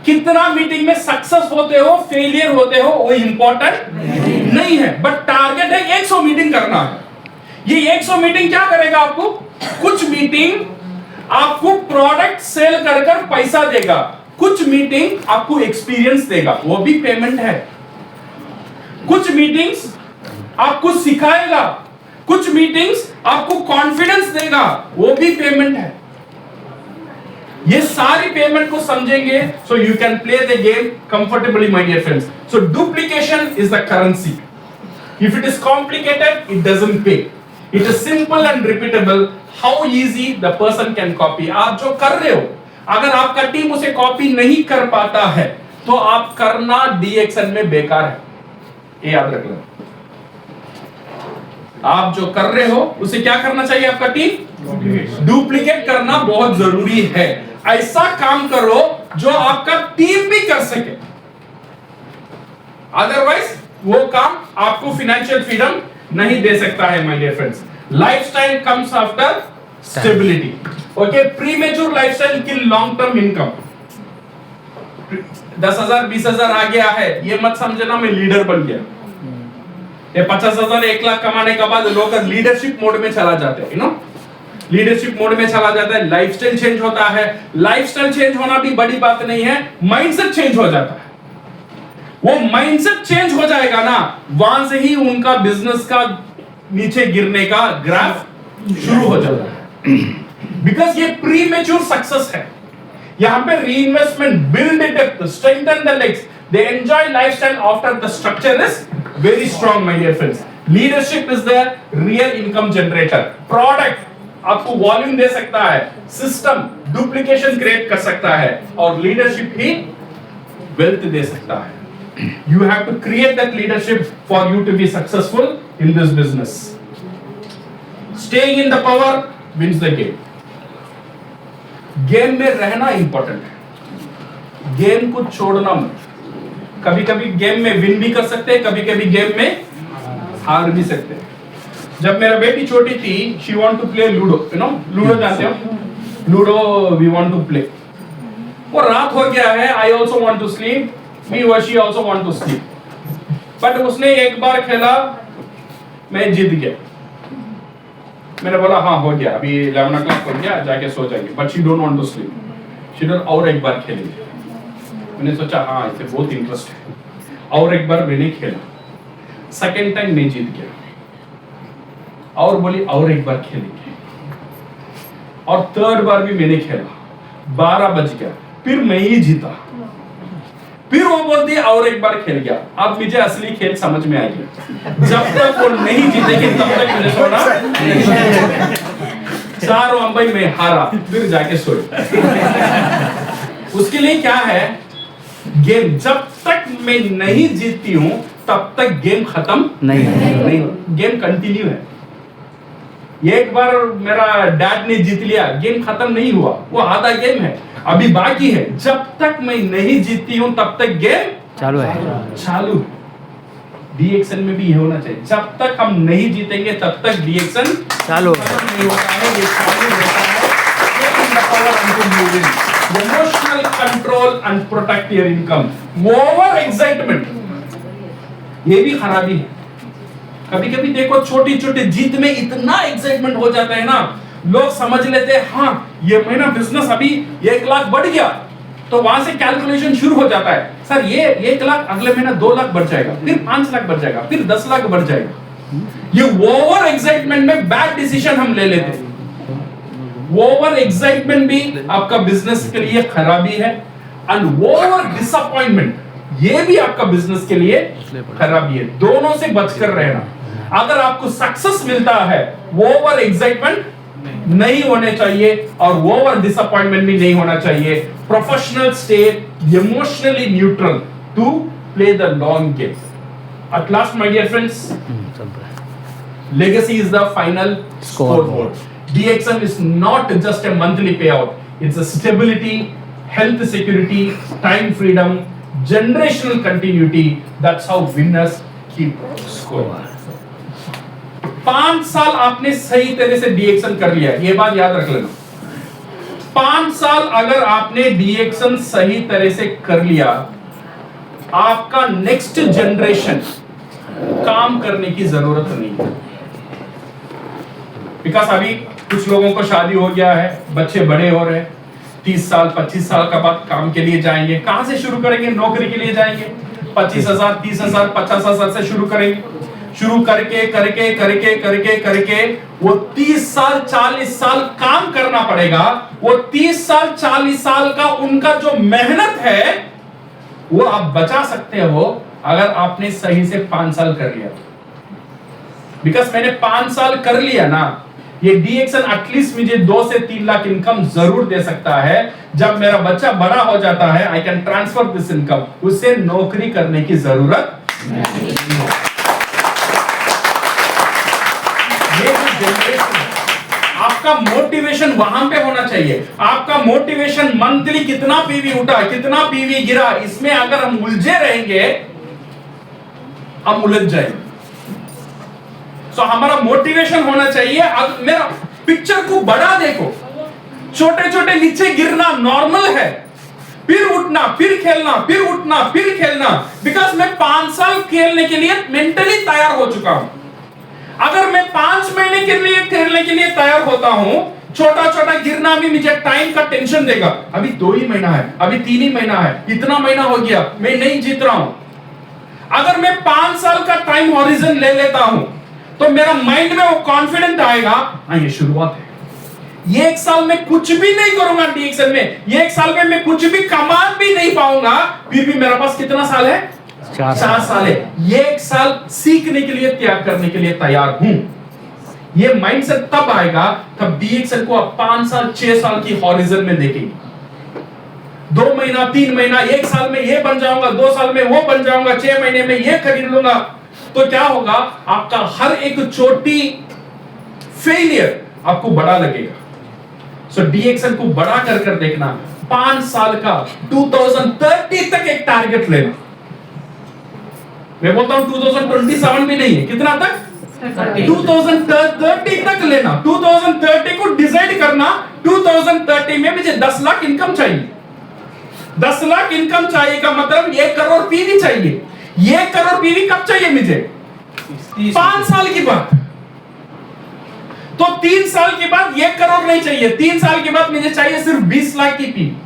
कितना मीटिंग में सक्सेस होते हो, फेलियर होते हो, वो इंपॉर्टेंट नहीं है, बट टारगेट है 100 मीटिंग करना है। ये 100 मीटिंग क्या करेगा आपको? कुछ मीटिंग आपको प्रोडक्ट सेल कर कर पैसा देगा, कुछ मीटिंग आपको एक्सपीरियंस देगा, वो भी पेमेंट है। कुछ मीटिंग्स आपको सिखाएगा, कुछ मीटिंग्स आपको कॉन्फिडेंस देगा, वो भी पेमेंट है। ये सारी पेमेंट को समझेंगे, so you can play the game comfortably my dear friends. So duplication is the currency. If it is complicated it doesn't pay. It is simple and repeatable. How easy the person can copy. आप जो कर रहे हो, अगर आपका team उसे copy नहीं कर पाता है, तो आप करना DXN में बेकार है, ये याद रख लो। आप जो कर रहे हो उसे क्या करना चाहिए आपका टीम? डुप्लीकेट करना बहुत जरूरी है। ऐसा काम करो जो आपका टीम भी कर सके, अदरवाइज वो काम आपको फाइनेंशियल फ्रीडम नहीं दे सकता है my dear friends. Lifestyle comes after stability. Okay, premature lifestyle kill long term income. 10,000 20,000 आ गया है, ये मत समझना मैं लीडर बन गया। ये 50,000 1 लाख कमाने के बाद लोग लीडरशिप मोड में चला जाते हैं, यू नो, लीडरशिप मोड में चला जाता है, लाइफस्टाइल चेंज होता है। लाइफस्टाइल चेंज होना भी बड़ी बात नहीं है, माइंडसेट चेंज हो जाता है। वो माइंडसेट चेंज हो जाएगा ना, वहां से ही उनका बिजनेस का नीचे गिरने का ग्राफ शुरू हो जाता है। बिकॉज ये प्रीमेच्योर सक्सेस है। यहां पे reinvestment, build it, strengthen the legs, they enjoy lifestyle after the structure is very strong my dear friends. Leadership is the real income generator. Product आपको वॉल्यूम दे सकता है, सिस्टम डुप्लीकेशन क्रिएट कर सकता है, और लीडरशिप ही वेल्थ दे सकता है। You have to create that leadership for you to be successful in this business. Staying in the power wins the game. Game में रहना इंपॉर्टेंट है, गेम को छोड़ना मत। कभी कभी गेम में विन भी कर सकते हैं, कभी कभी गेम में हार भी सकते हैं। जब मेरा बेटी छोटी थी, she want to play ludo, you know, ludo जानते हो? Ludo we want to play। वो रात हो गया है, I also want to sleep, me or she also want to sleep। But उसने एक बार खेला, मैं जीत गया। मैंने बोला हाँ हो गया, अभी 11 o'clock हो गया, जाके सो जाएंगे। But she don't want to sleep, she don't, और एक बार खेलेंगे। मैंने सोचा हाँ इसे बहुत इंटरेस्ट है, और एक बार मैंने खेला, सेकेंड टाइम मैं जीत गया, और बोली और एक बार खेलेंगे, और थर्ड बार भी मैंने खेला, 12 बज गया, फिर मैं ही जीता। फिर वो बोलती है और एक बार खेल गया। अब मुझे असली खेल समझ में आ गया, जब तक वो नहीं जीतेगी तब तक मुझे सोना। 4 अंपाई में हारा, फिर जाके सोए। उसके लिए क्या है, गेम जब तक मैं नहीं जीतती हूं तब तक गेम खत्म नहीं, गेम कंटिन्यू है। एक बार मेरा डैड ने जीत लिया, गेम खत्म नहीं हुआ, वो आधा गेम है, अभी बाकी है। जब तक मैं नहीं जीतती हूं तब तक गेम चालू है। DXN में भी ये होना चाहिए, जब तक हम नहीं जीतेंगे तब तक DXN चालू नहीं होता है, ये चालू रहता है। Emotional control and protect your income. Over excitement, ये भी खराबी है। कभी कभी देखो छोटी छोटी जीत में इतना एक्साइटमेंट हो जाता है ना, लोग समझ लेते हैं हाँ ये महीना बिजनेस अभी 1 लाख बढ़ गया, तो वहां से कैलकुलेशन शुरू हो जाता है, सर ये 1 लाख अगले महीना 2 लाख बढ़ जाएगा, फिर 5 लाख बढ़ जाएगा, फिर 10 लाख बढ़ जाएगा। ये ओवर एक्साइटमेंट में बैड डिसीजन हम ले लेते हैं। ओवर एक्साइटमेंट भी आपका बिजनेस के लिए खराबी है, एंड ओवर डिसअपॉइंटमेंट ये भी आपका बिजनेस के लिए खराबी है। दोनों से बचकर रहना। अगर आपको सक्सेस मिलता है, ओवर एक्साइटमेंट नहीं होने चाहिए और ओवर डिसअपॉइंटमेंट भी नहीं होना चाहिए। Professional stay emotionally neutral to play the long game. At last my dear friends, legacy is the final scoreboard. DXN is not just a monthly payout, it's a stability, health security, time freedom, generational continuity. That's how winners keep score. 5 साल आपने सही तरह से DXN कर लिया, ये बात याद रख लेना। 5 साल अगर आपने DXN सही तरह से कर लिया, आपका नेक्स्ट जनरेशन काम करने की जरूरत नहीं है। बिकॉज अभी कुछ लोगों को शादी हो गया है, बच्चे बड़े हो रहे हैं, 30 साल 25 साल का बाद काम के लिए जाएंगे। कहां से शुरू करेंगे? नौकरी के लिए जाएंगे। 25,000 30,000 50,000 से शुरू करेंगे। शुरू करके करके करके करके करके वो 30 साल 40 साल काम करना पड़ेगा। वो 30 साल 40 साल का उनका जो मेहनत है वो आप बचा सकते हो अगर आपने सही से 5 साल कर लिया। बिकॉज मैंने 5 साल कर लिया ना, ये DXN एटलीस्ट मुझे 2 से 3 लाख इनकम जरूर दे सकता है। जब मेरा बच्चा बड़ा हो जाता है, I can transfer this income, उससे नौकरी करने की जरूरत नहीं। ये जो जनरेशन है, आपका मोटिवेशन वहां पे होना चाहिए। आपका मोटिवेशन मंथली कितना पीवी उठा, कितना पीवी गिरा, इसमें अगर हम उलझे रहेंगे हम उलझ जाएंगे। तो हमारा मोटिवेशन होना चाहिए। अब मेरा पिक्चर को बड़ा देखो, छोटे छोटे नीचे गिरना नॉर्मल है, फिर उठना, फिर खेलना, फिर उठना, फिर खेलना। बिकॉज मैं 5 साल खेलने के लिए मेंटली तैयार हो चुका हूं। अगर मैं 5 महीने के लिए खेलने के लिए तैयार होता हूं, छोटा छोटा गिरना भी मुझे टाइम का टेंशन देगा। अभी 2 ही महीना है, अभी 3 ही महीना है, इतना महीना हो गया, मैं नहीं जीत रहा हूं। अगर मैं 5 साल का टाइम हॉरिजन ले लेता हूं तो मेरा माइंड में वो कॉन्फिडेंट आएगा, हाँ ये शुरुआत है, ये 1 साल में कुछ भी नहीं करूंगा DXN में, ये 1 साल में मैं कुछ भी कमा भी नहीं पाऊंगा, फिर भी मेरे पास कितना साल है? 4 साल है। ये 1 साल सीखने के लिए, त्याग करने के लिए तैयार हूं। ये माइंडसेट तब आएगा तब DXN को आप 5 साल 6 साल की हॉरिजन में देखेंगे। 2 महीना 3 महीना, 1 साल में ये बन जाऊंगा, 2 साल में वो बन जाऊंगा, 6 महीने में ये खरीद लूंगा। तो क्या होगा? आपका हर एक छोटी फेलियर आपको बड़ा लगेगा। सो DXN को बड़ा कर कर देखना। 5 साल का 2030 तक एक टारगेट लेना। मैं बोलता हूं 2027 भी नहीं है, कितना तक? 2030 तक लेना। 2030 को डिसाइड करना, 2030 में मुझे 10 लाख इनकम चाहिए। 10 लाख इनकम चाहिए का मतलब 1 करोड़ पीवी चाहिए। 1 करोड़ पीवी कब चाहिए मुझे? 5 साल के बाद। तो 3 साल के बाद 1 करोड़ नहीं चाहिए, 3 साल के बाद मुझे चाहिए सिर्फ 20 लाख की पीवी,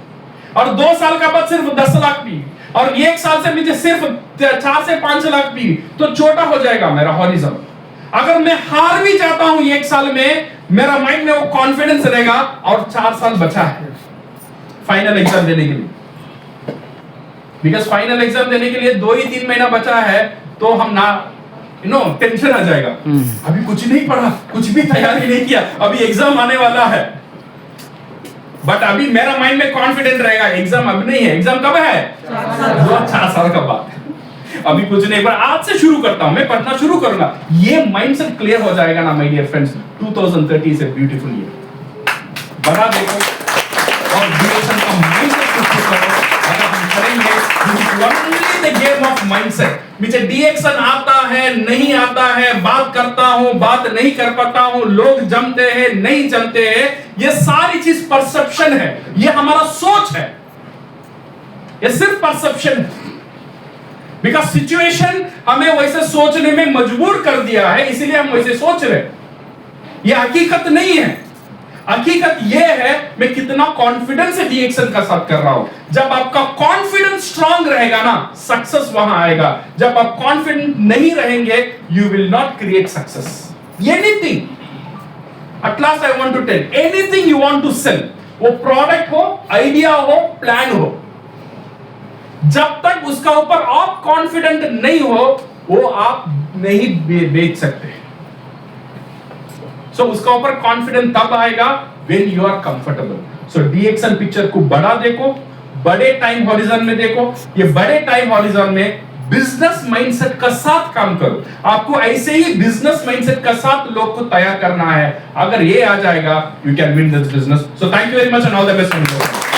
और 2 साल का बाद सिर्फ 10 लाख पीवी, और 1 साल से मुझे सिर्फ 4 से 5 लाख पीवी। तो छोटा हो जाएगा मेरा हॉरिजन। अगर मैं हार भी जाता हूं 1 साल में, मेरा माइंड में वो कॉन्फिडेंस रहेगा और 4 साल बचा है फाइनल एग्जाम देने के लिए। बिकॉज फाइनल एग्जाम देने के लिए 2 ही 3 महीना बचा है, तो हम ना टेंशन आ जाएगा। अभी कुछ नहीं पढ़ा, कुछ भी तैयारी नहीं किया, अभी एग्जाम आने वाला है। बट अभी मेरा माइंड में कॉन्फिडेंट रहेगा एग्जाम अब नहीं है, एग्जाम कब है? 4 साल का बाद। अभी कुछ नहीं, पर आज से शुरू करता हूं, मैं पढ़ना शुरू करूंगा। ये माइंडसेट क्लियर हो जाएगा ना my dear friends, 2030 is a beautiful year. बना देखो और DXN का माइंडसेट कुछ करो। अगर हम करेंगे, this is only the game of mindset. मुझे DXN आता है नहीं आता है, बात करता हूं बात नहीं कर पाता हूं, लोग जमते हैं नहीं जमते हैं, ये सारी चीज परसेप्शन है, ये हमारा सोच है, ये सिर्फ परसेप्शन है। बिकॉज सिचुएशन हमें वैसे सोचने में मजबूर कर दिया है, इसीलिए हम वैसे सोच रहे हैं। ये हकीकत नहीं है। हकीकत ये है मैं कितना कॉन्फिडेंस से DXN का साथ कर रहा हूं। जब आपका कॉन्फिडेंस स्ट्रांग रहेगा ना, सक्सेस वहां आएगा। जब आप कॉन्फिडेंट नहीं रहेंगे, you will not create success. Anything, at last I want to tell, anything you want to sell, वो प्रोडक्ट हो, आइडिया हो, प्लान हो, जब तक उसका ऊपर आप कॉन्फिडेंट नहीं हो, वो आप नहीं बेच सकते। सो उसका ऊपर कॉन्फिडेंस तब आएगा when you are comfortable. So DXN picture को बड़ा देखो, बड़े टाइम हॉरिजन में देखो। ये बड़े टाइम हॉरिजन में बिजनेस माइंडसेट का साथ काम करो। आपको ऐसे ही बिजनेस माइंडसेट का साथ लोग को तैयार करना है। अगर ये आ जाएगा, you can win this business. So thank you very much and all the best.